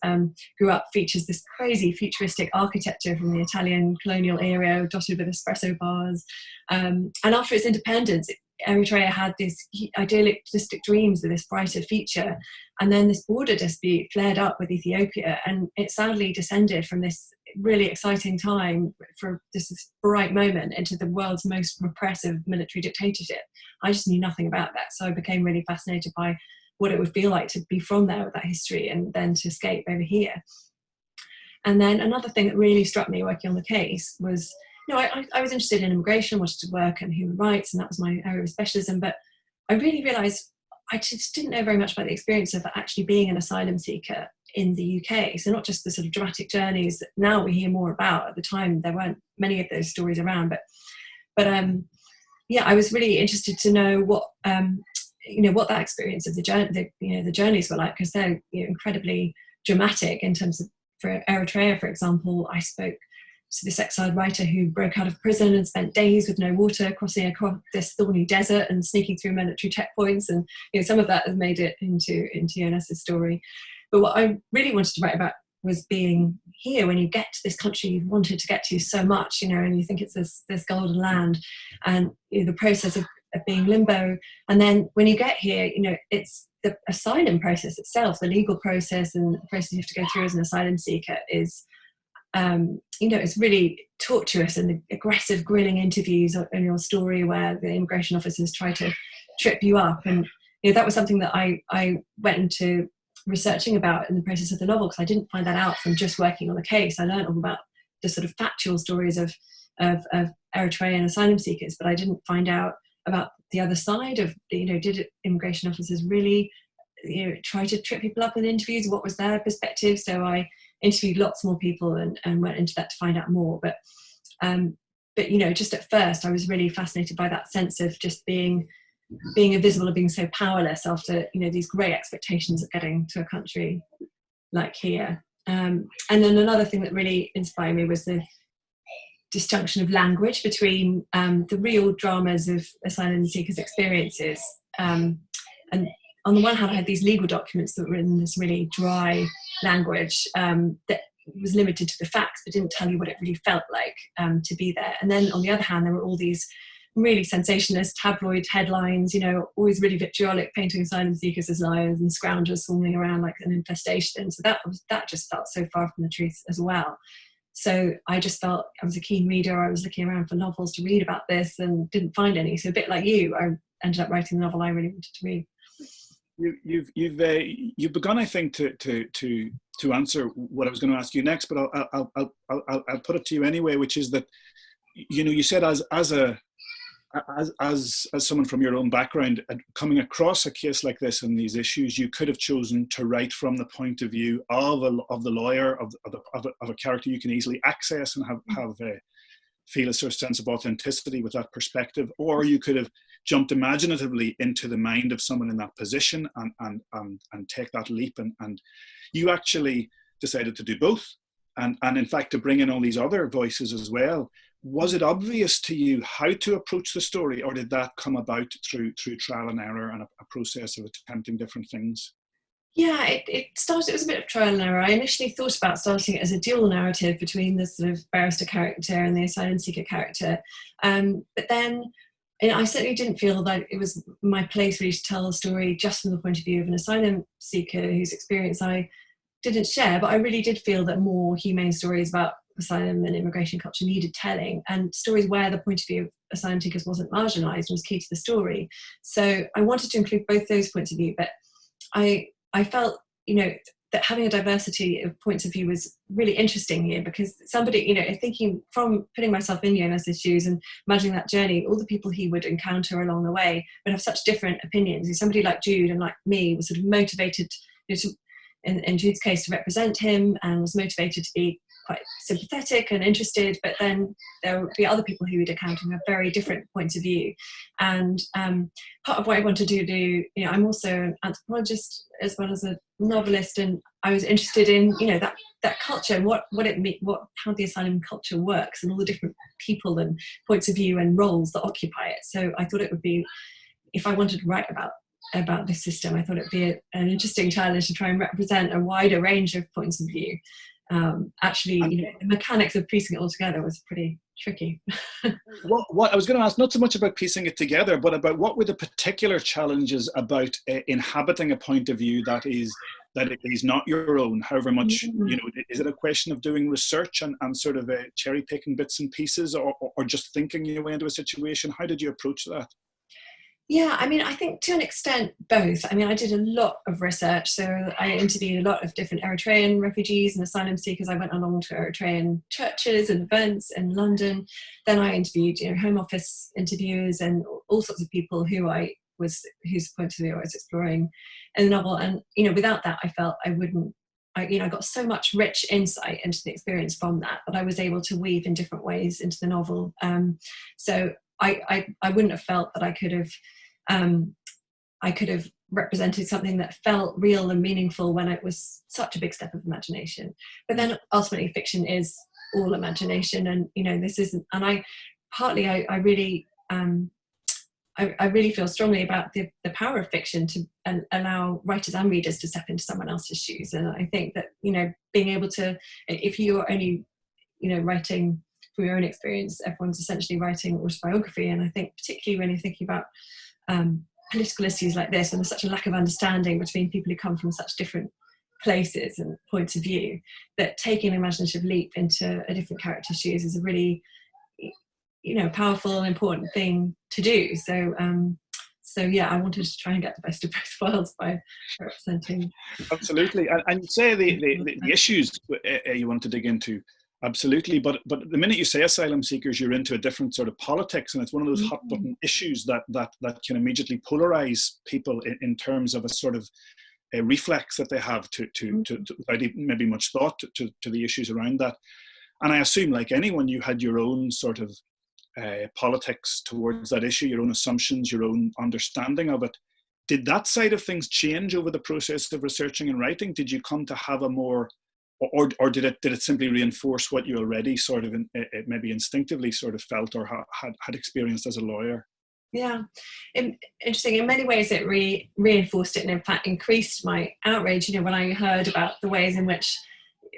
grew up, features this crazy futuristic architecture from the Italian colonial era, dotted with espresso bars. And after its independence, Eritrea had these idealistic dreams of this brighter future, and then this border dispute flared up with Ethiopia, and it sadly descended from this really exciting time for this bright moment into the world's most repressive military dictatorship. I just knew nothing about that, so I became really fascinated by what it would feel like to be from there with that history and then to escape over here. And then another thing that really struck me working on the case was, I was interested in immigration, wanted to work in human rights, and that was my area of specialism, but I really realised I just didn't know very much about the experience of actually being an asylum seeker in the UK. So not just the sort of dramatic journeys that now we hear more about. At the time, there weren't many of those stories around, but I was really interested to know what that experience of the journeys were like, because they're incredibly dramatic in terms of, for Eritrea, for example, I spoke to this exiled writer who broke out of prison and spent days with no water, crossing across this thorny desert and sneaking through military checkpoints. And some of that has made it into Jonas's story. But what I really wanted to write about was being here when you get to this country you've wanted to get to so much, and you think it's this golden land, and the process of being limbo. And then when you get here, it's the asylum process itself, the legal process and the process you have to go through as an asylum seeker is, it's really torturous, and the aggressive grilling interviews in your story where the immigration officers try to trip you up. And that was something that I went into researching about in the process of the novel, because I didn't find that out from just working on the case. I learned all about the sort of factual stories of Eritrean asylum seekers, but I didn't find out about the other side of, did immigration officers really try to trip people up in interviews? What was their perspective? So I interviewed lots more people and went into that to find out more. But just at first, I was really fascinated by that sense of just being invisible and being so powerless after these great expectations of getting to a country like here. And then another thing that really inspired me was the disjunction of language between the real dramas of asylum seekers' experiences. And on the one hand, I had these legal documents that were in this really dry language that was limited to the facts, but didn't tell you what it really felt like to be there. And then on the other hand, there were all these really sensationalist tabloid headlines, always really vitriolic, painting asylum seekers as liars and scroungers swarming around like an infestation. So that just felt so far from the truth as well. So I just felt, I was a keen reader. I was looking around for novels to read about this and didn't find any. So a bit like you, I ended up writing the novel I really wanted to read. You've begun, I think, to answer what I was going to ask you next, but I'll put it to you anyway, which is that you said as someone from your own background coming across a case like this and these issues, you could have chosen to write from the point of view of the lawyer, of a character you can easily access and have feel a sort of sense of authenticity with that perspective, or you could have jumped imaginatively into the mind of someone in that position and take that leap, and you actually decided to do both, and in fact to bring in all these other voices as well. Was it obvious to you how to approach the story, or did that come about through trial and error and a process of attempting different things? Yeah, it was a bit of trial and error. I initially thought about starting it as a dual narrative between the sort of barrister character and the asylum seeker character. But then I certainly didn't feel that it was my place really to tell the story just from the point of view of an asylum seeker whose experience I didn't share, but I really did feel that more humane stories about asylum and immigration culture needed telling, and stories where the point of view of asylum seekers wasn't marginalised was key to the story. So I wanted to include both those points of view, but I felt, that having a diversity of points of view was really interesting here, because somebody, thinking from putting myself in Jonas's shoes and imagining that journey, all the people he would encounter along the way would have such different opinions. Somebody like Jude and like me was sort of motivated, in Jude's case, to represent him, and was motivated to be quite sympathetic and interested, but then there would be other people who would encounter who have very different points of view. And part of what I wanted to do, I'm also an anthropologist as well as a novelist, and I was interested in that culture and how the asylum culture works and all the different people and points of view and roles that occupy it. So I thought it would be, if I wanted to write about this system, I thought it'd be an interesting challenge to try and represent a wider range of points of view. The mechanics of piecing it all together was pretty tricky. What I was going to ask, not so much about piecing it together, but about what were the particular challenges about inhabiting a point of view that it is not your own, however much, is it a question of doing research and sort of cherry picking bits and pieces, or just thinking your way into a situation? How did you approach that? Yeah, I mean, I think to an extent, both. I mean, I did a lot of research. So I interviewed a lot of different Eritrean refugees and asylum seekers. I went along to Eritrean churches and events in London. Then I interviewed, Home Office interviewers and all sorts of people whose point of view I was exploring in the novel. And, without that, I felt I got so much rich insight into the experience from that I was able to weave in different ways into the novel. So I wouldn't have felt that I could have represented something that felt real and meaningful when it was such a big step of imagination. But then ultimately fiction is all imagination, and this isn't. And I really feel strongly about the power of fiction to allow writers and readers to step into someone else's shoes. And I think that being able to, if you're only writing from your own experience, everyone's essentially writing autobiography. And I think particularly when you're thinking about political issues like this, when there's such a lack of understanding between people who come from such different places and points of view, that taking an imaginative leap into a different character's shoes is a really powerful and important thing to do. So yeah, I wanted to try and get the best of both worlds by representing. Absolutely, and you say the issues you want to dig into. Absolutely, but the minute you say asylum seekers, you're into a different sort of politics, and it's one of those hot button issues that can immediately polarize people in terms of a sort of a reflex that they have to without maybe much thought to the issues around that. And I assume, like anyone, you had your own sort of politics towards that issue, your own assumptions, your own understanding of it. Did that side of things change over the process of researching and writing? Did you come to have a more, or did it simply reinforce what you already sort of maybe instinctively sort of felt or had experienced as a lawyer? Yeah, interesting. In many ways, it reinforced it, and in fact increased my outrage. When I heard about the ways in which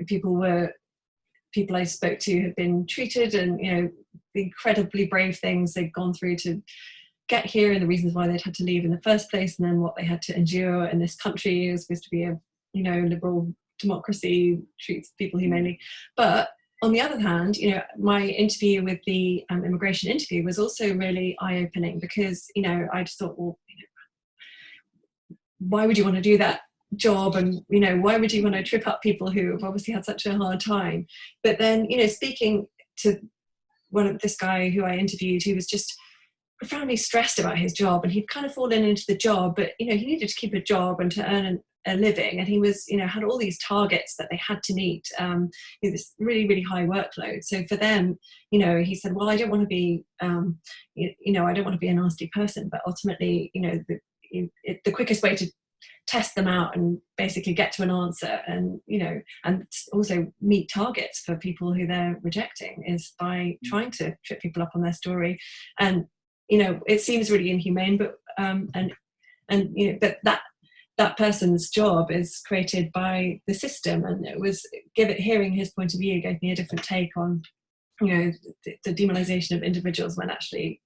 people I spoke to had been treated, and the incredibly brave things they'd gone through to get here, and the reasons why they'd had to leave in the first place, and then what they had to endure in this country. It was supposed to be a liberal democracy, treats people humanely. But on the other hand, my interview with the immigration interview was also really eye-opening, because I just thought, well, why would you want to do that job, and why would you want to trip up people who have obviously had such a hard time? But then speaking to this guy who I interviewed, who was just profoundly stressed about his job, and he'd kind of fallen into the job, but he needed to keep a job and to earn a living, and he was had all these targets that they had to meet, this really, really high workload. So for them, he said, well, I don't want to be I don't want to be a nasty person, but ultimately the quickest way to test them out and basically get to an answer, and and also meet targets for people who they're rejecting, is by trying to trip people up on their story. And it seems really inhumane, but that person's job is created by the system, and it was hearing his point of view gave me a different take on the demonization of individuals, when actually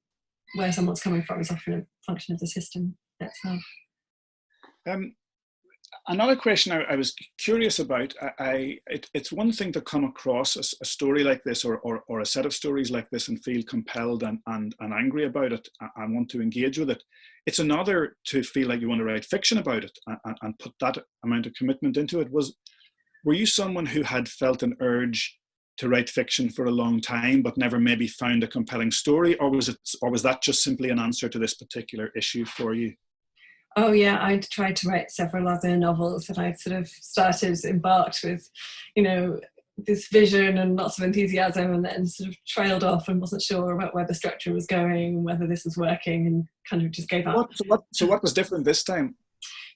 where someone's coming from is often a function of the system itself. Another question I was curious about, it's one thing to come across a story like this, or a set of stories like this, and feel compelled and angry about it and want to engage with it. It's another to feel like you want to write fiction about it and put that amount of commitment into it. Were you someone who had felt an urge to write fiction for a long time, but never maybe found a compelling story, or was that just simply an answer to this particular issue for you? Oh yeah, I'd tried to write several other novels, and I'd sort of embarked with, this vision and lots of enthusiasm, and then sort of trailed off and wasn't sure about where the structure was going and whether this was working, and kind of just gave up. So what was different this time?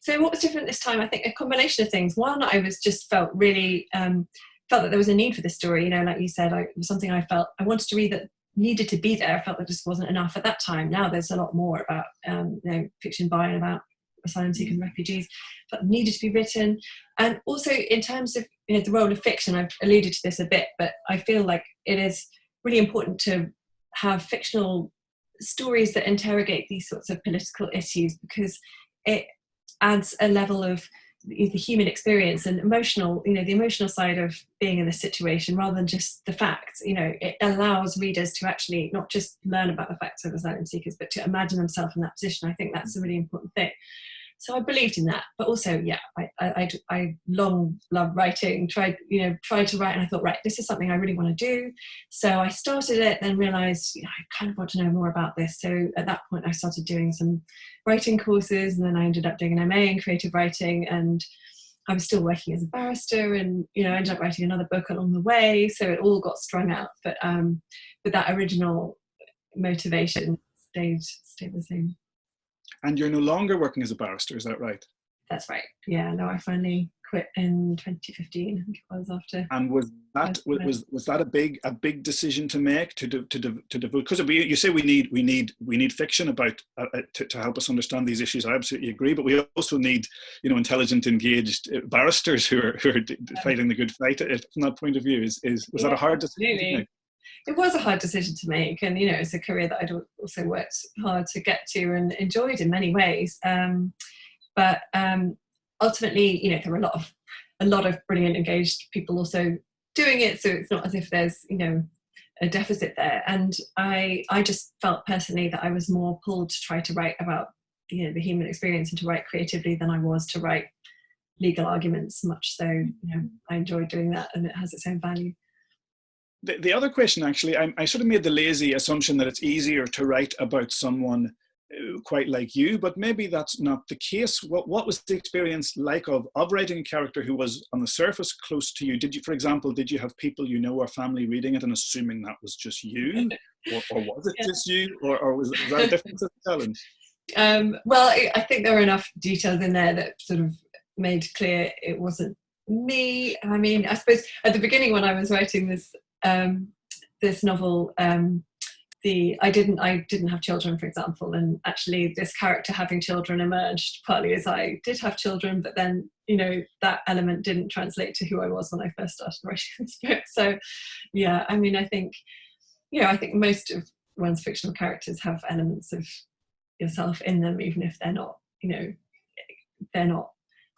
So what was different this time? I think a combination of things. One, I was just felt that there was a need for this story. Like you said, it was something I felt I wanted to read that needed to be there. I felt that just wasn't enough at that time. Now there's a lot more about fiction by and about asylum seekers and refugees, but needed to be written. And also in terms of the role of fiction, I've alluded to this a bit, but I feel like it is really important to have fictional stories that interrogate these sorts of political issues, because it adds a level of the human experience and emotional, the emotional side of being in this situation, rather than just the facts. It allows readers to actually not just learn about the facts of asylum seekers, but to imagine themselves in that position. I think that's a really important thing. So I believed in that, but also, I long loved writing, tried to write, and I thought, right, this is something I really want to do. So I started it, then realized, I kind of want to know more about this. So at that point, I started doing some writing courses, and then I ended up doing an MA in creative writing, and I was still working as a barrister, and, I ended up writing another book along the way. So it all got strung out, but that original motivation stayed the same. And you're no longer working as a barrister, is that right? That's right. Yeah, no, I finally quit in 2015. I think it was after. And was that a big decision to make, to devote? Because you say we need fiction about to help us understand these issues. I absolutely agree, but we also need intelligent, engaged barristers who are fighting the good fight. From that point of view, was that a hard decision to make? It was a hard decision to make, and it's a career that I'd also worked hard to get to and enjoyed in many ways. But ultimately, there were a lot of brilliant, engaged people also doing it, so it's not as if there's a deficit there. And I just felt personally that I was more pulled to try to write about the human experience and to write creatively than I was to write legal arguments. Much so, I enjoyed doing that, and it has its own value. The other question, actually, I sort of made the lazy assumption that it's easier to write about someone quite like you, but maybe that's not the case. What was the experience like of writing a character who was on the surface close to you? For example, did you have people or family reading it and assuming that was just you, or was it just you, or was that a different challenge? Well, I think there were enough details in there that sort of made clear it wasn't me. I mean, I suppose at the beginning when I was writing this novel, I didn't have children, for example, and actually this character having children emerged partly as I did have children, but then that element didn't translate to who I was when I first started writing this book. So I mean, I think most of one's fictional characters have elements of yourself in them, even if they're not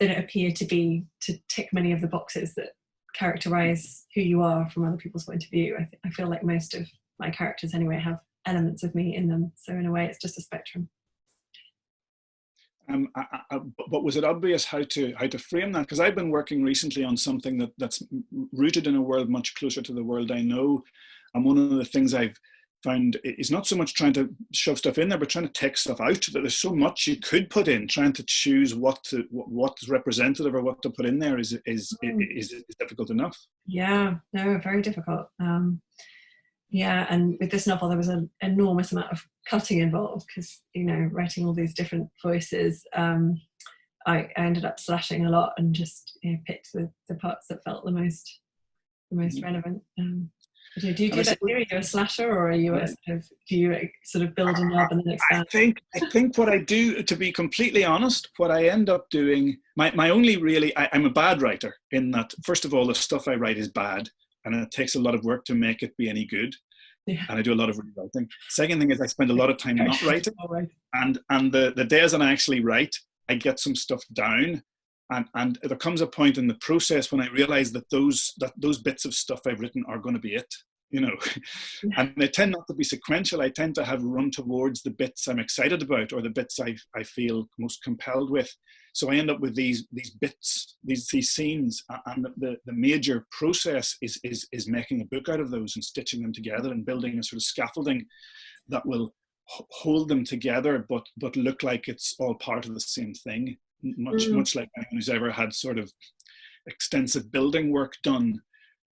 they don't appear to tick many of the boxes that characterize who you are from other people's point of view. I feel like most of my characters anyway have elements of me in them, so in a way it's just a spectrum. But was it obvious how to frame that? Because I've been working recently on something that's rooted in a world much closer to the world I know, and one of the things I've found is not so much trying to shove stuff in there, but trying to take stuff out. That there's so much you could put in. Trying to choose what's representative or what to put in there is difficult enough. Yeah, no, very difficult. And with this novel, there was an enormous amount of cutting involved because writing all these different voices. I ended up slashing a lot and just picked the parts that felt the most relevant. Do you do that too? Are you a slasher, or are you do you sort of build a knob and then expand? I think what I do, to be completely honest, what I end up doing, my only really, I'm a bad writer in that, first of all, the stuff I write is bad, and it takes a lot of work to make it be any good. Yeah. And I do a lot of rewriting. Second thing is I spend a lot of time not writing. Right. And the days that I actually write, I get some stuff down. And there comes a point in the process when I realize that those bits of stuff I've written are going to be it, and they tend not to be sequential. I tend to have run towards the bits I'm excited about or the bits I feel most compelled with. So I end up with these bits, these scenes, and the major process is making a book out of those and stitching them together and building a sort of scaffolding that will hold them together, but look like it's all part of the same thing. Much like anyone who's ever had sort of extensive building work done,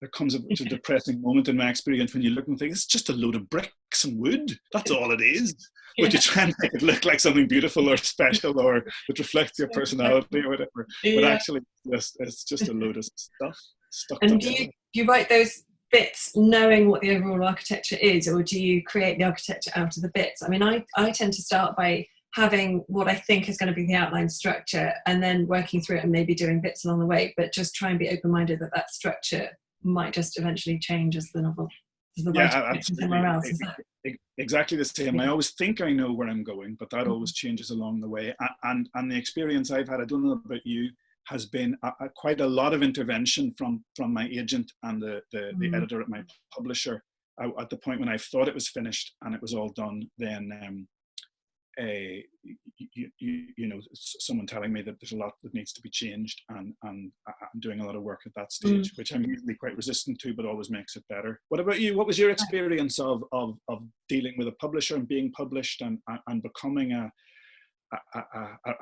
there comes a depressing moment in my experience when you look and think, it's just a load of bricks and wood. That's all it is. Yeah. But you try and make it look like something beautiful or special or that reflects your personality or whatever. Yeah. But actually, it's just a load of stuff stuck together. And do you write those bits knowing what the overall architecture is, or do you create the architecture out of the bits? I mean, I tend to start by having what I think is going to be the outline structure and then working through it and maybe doing bits along the way, but just try and be open-minded that structure might just eventually change as the novel Does the writing Yeah, take you somewhere else? absolutely. Is that? Exactly the same. Yeah. I always think I know where I'm going, but that always changes along the way. And the experience I've had, I don't know about you, has been quite a lot of intervention from my agent and the editor at my publisher. At the point when I thought it was finished and it was all done, then you know, someone telling me that there's a lot that needs to be changed, and I'm doing a lot of work at that stage, which I'm usually quite resistant to, but always makes it better. What about you? What was your experience of dealing with a publisher and being published and becoming a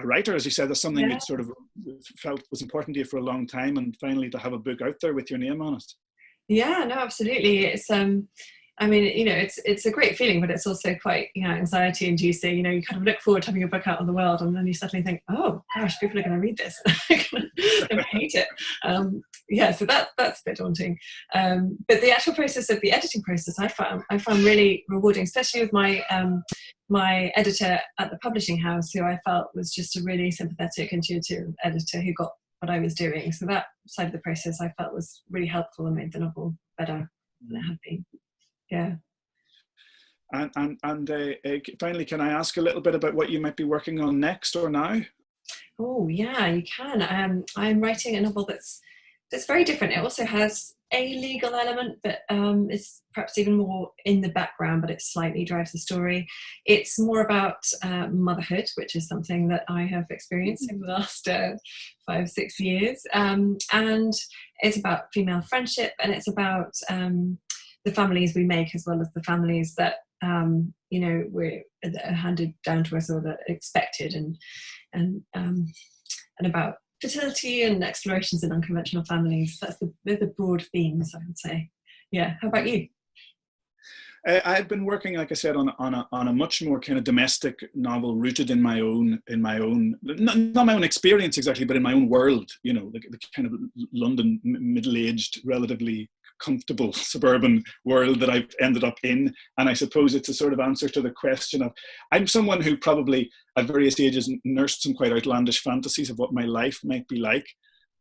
writer? As you said, that's something you'd sort of felt was important to you for a long time, and finally to have a book out there with your name on it. Yeah, no, absolutely. It's I mean, you know, it's a great feeling, but it's also quite, you know, anxiety inducing. You know, you kind of look forward to having your book out in the world, and then you suddenly think, oh gosh, people are going to read this. They're going to hate it. Yeah, so that's a bit daunting. But the actual process of the editing process, I found really rewarding, especially with my my editor at the publishing house, who I felt was just a really sympathetic, intuitive editor who got what I was doing. So that side of the process I felt was really helpful and made the novel better than it had been. Yeah. And finally, can I ask a little bit about what you might be working on next or now? Oh yeah, you can. I'm writing a novel that's very different. It also has a legal element, but it's perhaps even more in the background, but it slightly drives the story. It's more about motherhood, which is something that I have experienced over the last 5-6 years. And it's about female friendship, and it's about the families we make, as well as the families that you know, that are handed down to us or that are expected, and about fertility and explorations in unconventional families. They're the broad themes, I would say. Yeah. How about you? I've been working, like I said, on a much more kind of domestic novel, rooted in my own not my own experience exactly, but in my own world. You know, the kind of London middle-aged, relatively comfortable suburban world that I've ended up in. And I suppose it's a sort of answer to the question of, I'm someone who probably at various ages nursed some quite outlandish fantasies of what my life might be like.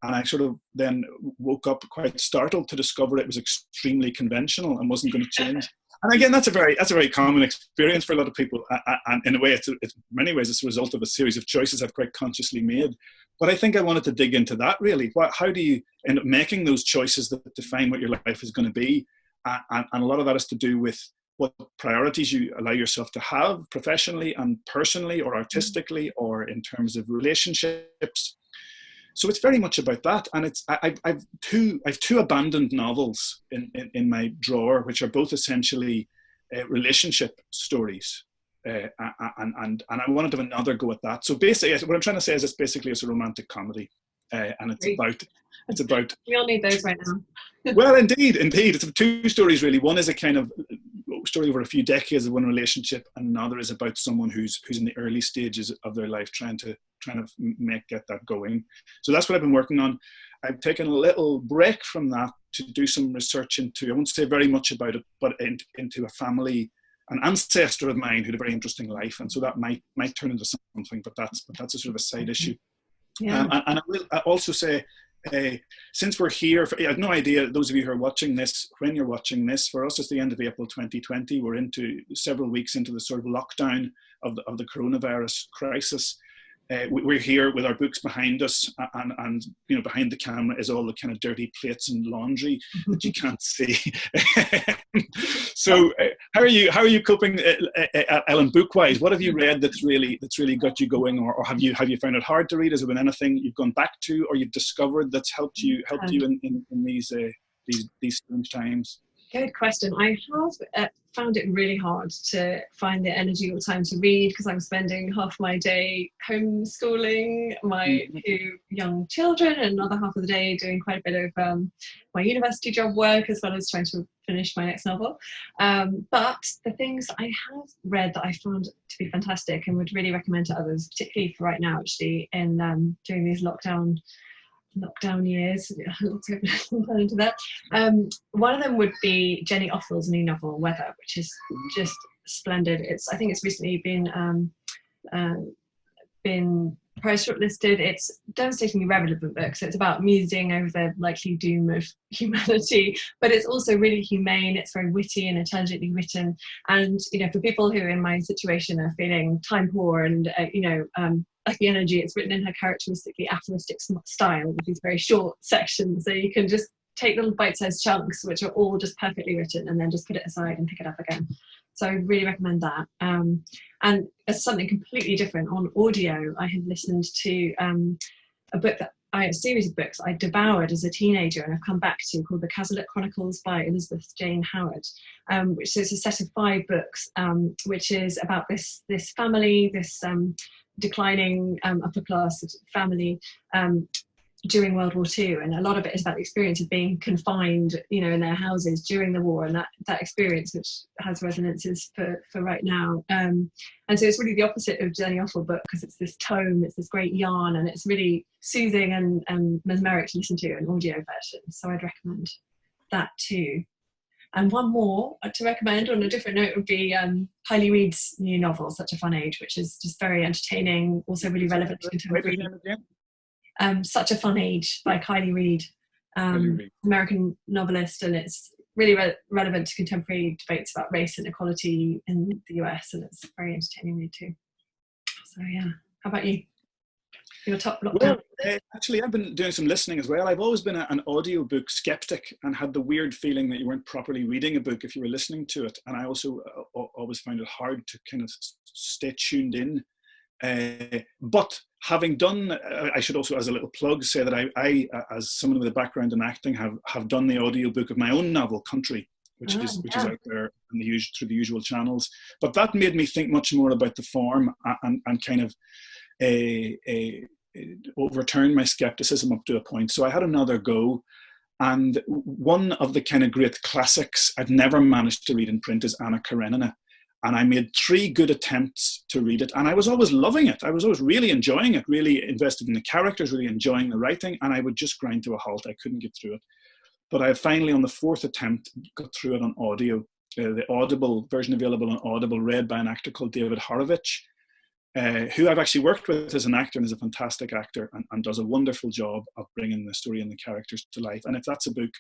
And I sort of then woke up quite startled to discover it was extremely conventional and wasn't going to change. And again, that's a very common experience for a lot of people. And in a way, it's many ways it's a result of a series of choices I've quite consciously made. But I think I wanted to dig into that really. How do you end up making those choices that define what your life is going to be? And a lot of that has to do with what priorities you allow yourself to have professionally and personally, or artistically, or in terms of relationships. So it's very much about that, and I've two abandoned novels in my drawer, which are both essentially relationship stories, and I wanted to have another go at that. So basically, what I'm trying to say is it's a romantic comedy, and it's about. We all need those right now. Well, indeed, it's two stories really. One is a kind of story over a few decades of one relationship, and another is about someone who's in the early stages of their life trying to get that going. So that's what I've been working on. I've taken a little break from that to do some research into, I won't say very much about it, but into a family, an ancestor of mine who had a very interesting life, and so that might turn into something, but that's a sort of a side issue. Yeah. And I will also say, since we're here, I have no idea, those of you who are watching this, when you're watching this, for us it's the end of April 2020. We're into several weeks into the sort of lockdown of the coronavirus crisis. We're here with our books behind us, and you know, behind the camera is all the kind of dirty plates and laundry that you can't see. So, how are you coping, Ellen, book-wise? What have you read that's really got you going, or have you found it hard to read? Has there been anything you've gone back to or you've discovered that's helped you in these strange times? Good question. I have found it really hard to find the energy or time to read, because I'm spending half my day homeschooling my two young children, and another half of the day doing quite a bit of my university job work, as well as trying to finish my next novel. But the things I have read that I found to be fantastic and would really recommend to others, particularly for right now, actually, in during these lockdown years, into that. One of them would be Jenny Offel's new novel, Weather, which is just splendid. I think it's recently been Prize shortlisted. It's a devastatingly relevant book, so it's about musing over the likely doom of humanity, but it's also really humane. It's very witty and intelligently written, and for people who in my situation are feeling time poor and like the energy, it's written in her characteristically aphoristic style with these very short sections, so you can just take little bite-sized chunks which are all just perfectly written and then just put it aside and pick it up again. So I really recommend that. And as something completely different, on audio, I had listened to a series of books I devoured as a teenager and I've come back to, called The Cazalet Chronicles by Elizabeth Jane Howard, which is a set of 5 books, which is about this family, this declining upper class family, during World War II, and a lot of it is about the experience of being confined, in their houses during the war, and that experience which has resonances for right now. And so it's really the opposite of Jenny Offal book, because it's this tome, it's this great yarn, and it's really soothing and mesmeric to listen to, an audio version. So I'd recommend that too. And one more to recommend on a different note would be Kylie Reid's new novel, Such a Fun Age, which is just very entertaining, also really relevant to contemporary. Such a Fun Age by Kylie Reid, American novelist, and it's really relevant to contemporary debates about race and equality in the US, and it's very entertaining read too. So yeah, how about you? Your top lockdown? Well, actually, I've been doing some listening as well. I've always been an audiobook skeptic and had the weird feeling that you weren't properly reading a book if you were listening to it, and I also always found it hard to kind of stay tuned in. But having done, I should also, as a little plug, say that I as someone with a background in acting, have done the audiobook of my own novel, Country, which is out there through the usual channels. But that made me think much more about the form and kind of overturn my skepticism up to a point. So I had another go. And one of the kind of great classics I've never managed to read in print is Anna Karenina. And I made 3 good attempts to read it. And I was always loving it. I was always really enjoying it, really invested in the characters, really enjoying the writing. And I would just grind to a halt. I couldn't get through it. But I finally, on the 4th attempt, got through it on audio. The Audible version available on Audible, read by an actor called David Horowitz, who I've actually worked with as an actor and is a fantastic actor and does a wonderful job of bringing the story and the characters to life. And if that's a book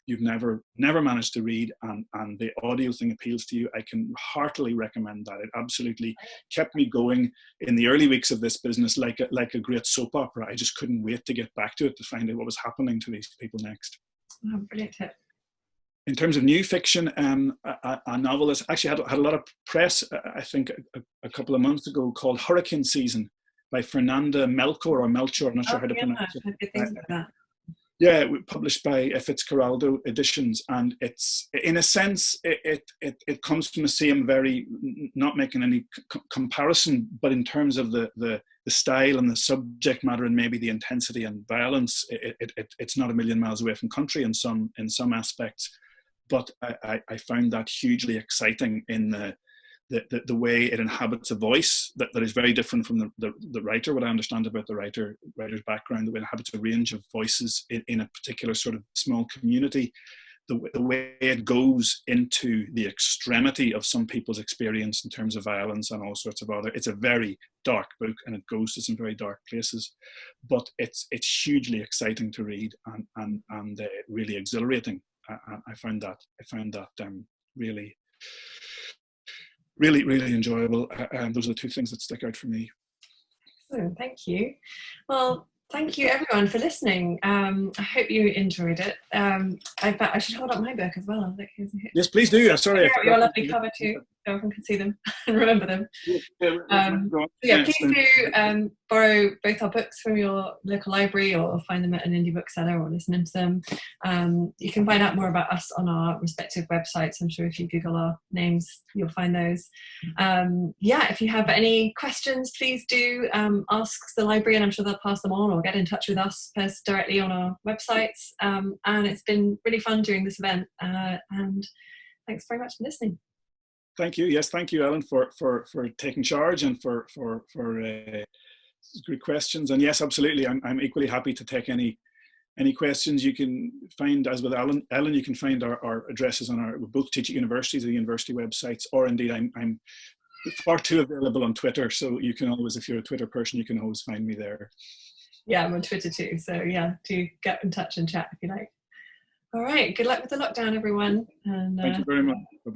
you've never managed to read and the audio thing appeals to you, I can heartily recommend that. It absolutely kept me going in the early weeks of this business like a great soap opera. I just couldn't wait to get back to it to find out what was happening to these people next. Oh, brilliant tip. In terms of new fiction, a novelist actually had a lot of press, I think, a couple of months ago, called Hurricane Season by Fernanda Melchor, I'm not sure how to pronounce it. Yeah, published by Fitzcarraldo Editions, and it's, in a sense, it comes from the same very, not making any comparison, but in terms of the style and the subject matter and maybe the intensity and violence, it's not a million miles away from Country in some aspects, but I found that hugely exciting in the way it inhabits a voice that is very different from the writer. What I understand about the writer's background, the way it inhabits a range of voices in a particular sort of small community, the way it goes into the extremity of some people's experience in terms of violence and all sorts of other. It's a very dark book and it goes to some very dark places, but it's hugely exciting to read and really exhilarating. I found that really enjoyable. Those are the 2 things that stick out for me. Excellent, thank you. Well, thank you everyone for listening. I hope you enjoyed it. I should hold up my book as well. Yes, please do. Sorry. Your lovely cover too, so everyone can see them and remember them. Please do borrow both our books from your local library or find them at an indie bookseller or listen to them. You can find out more about us on our respective websites. I'm sure if you Google our names, you'll find those. If you have any questions, please do ask the library and I'm sure they'll pass them on, or get in touch with us directly on our websites. And it's been really fun doing this event. And thanks very much for listening. Thank you. Yes, thank you, Ellen, for taking charge and for good questions. And yes, absolutely, I'm equally happy to take any questions. You can find, as with Ellen, you can find our addresses on we both teach at universities, the university websites, or indeed I'm far too available on Twitter, so you can always, if you're a Twitter person, you can always find me there. Yeah, I'm on Twitter too, so yeah, do get in touch and chat if you like. All right, good luck with the lockdown, everyone. And thank you very much.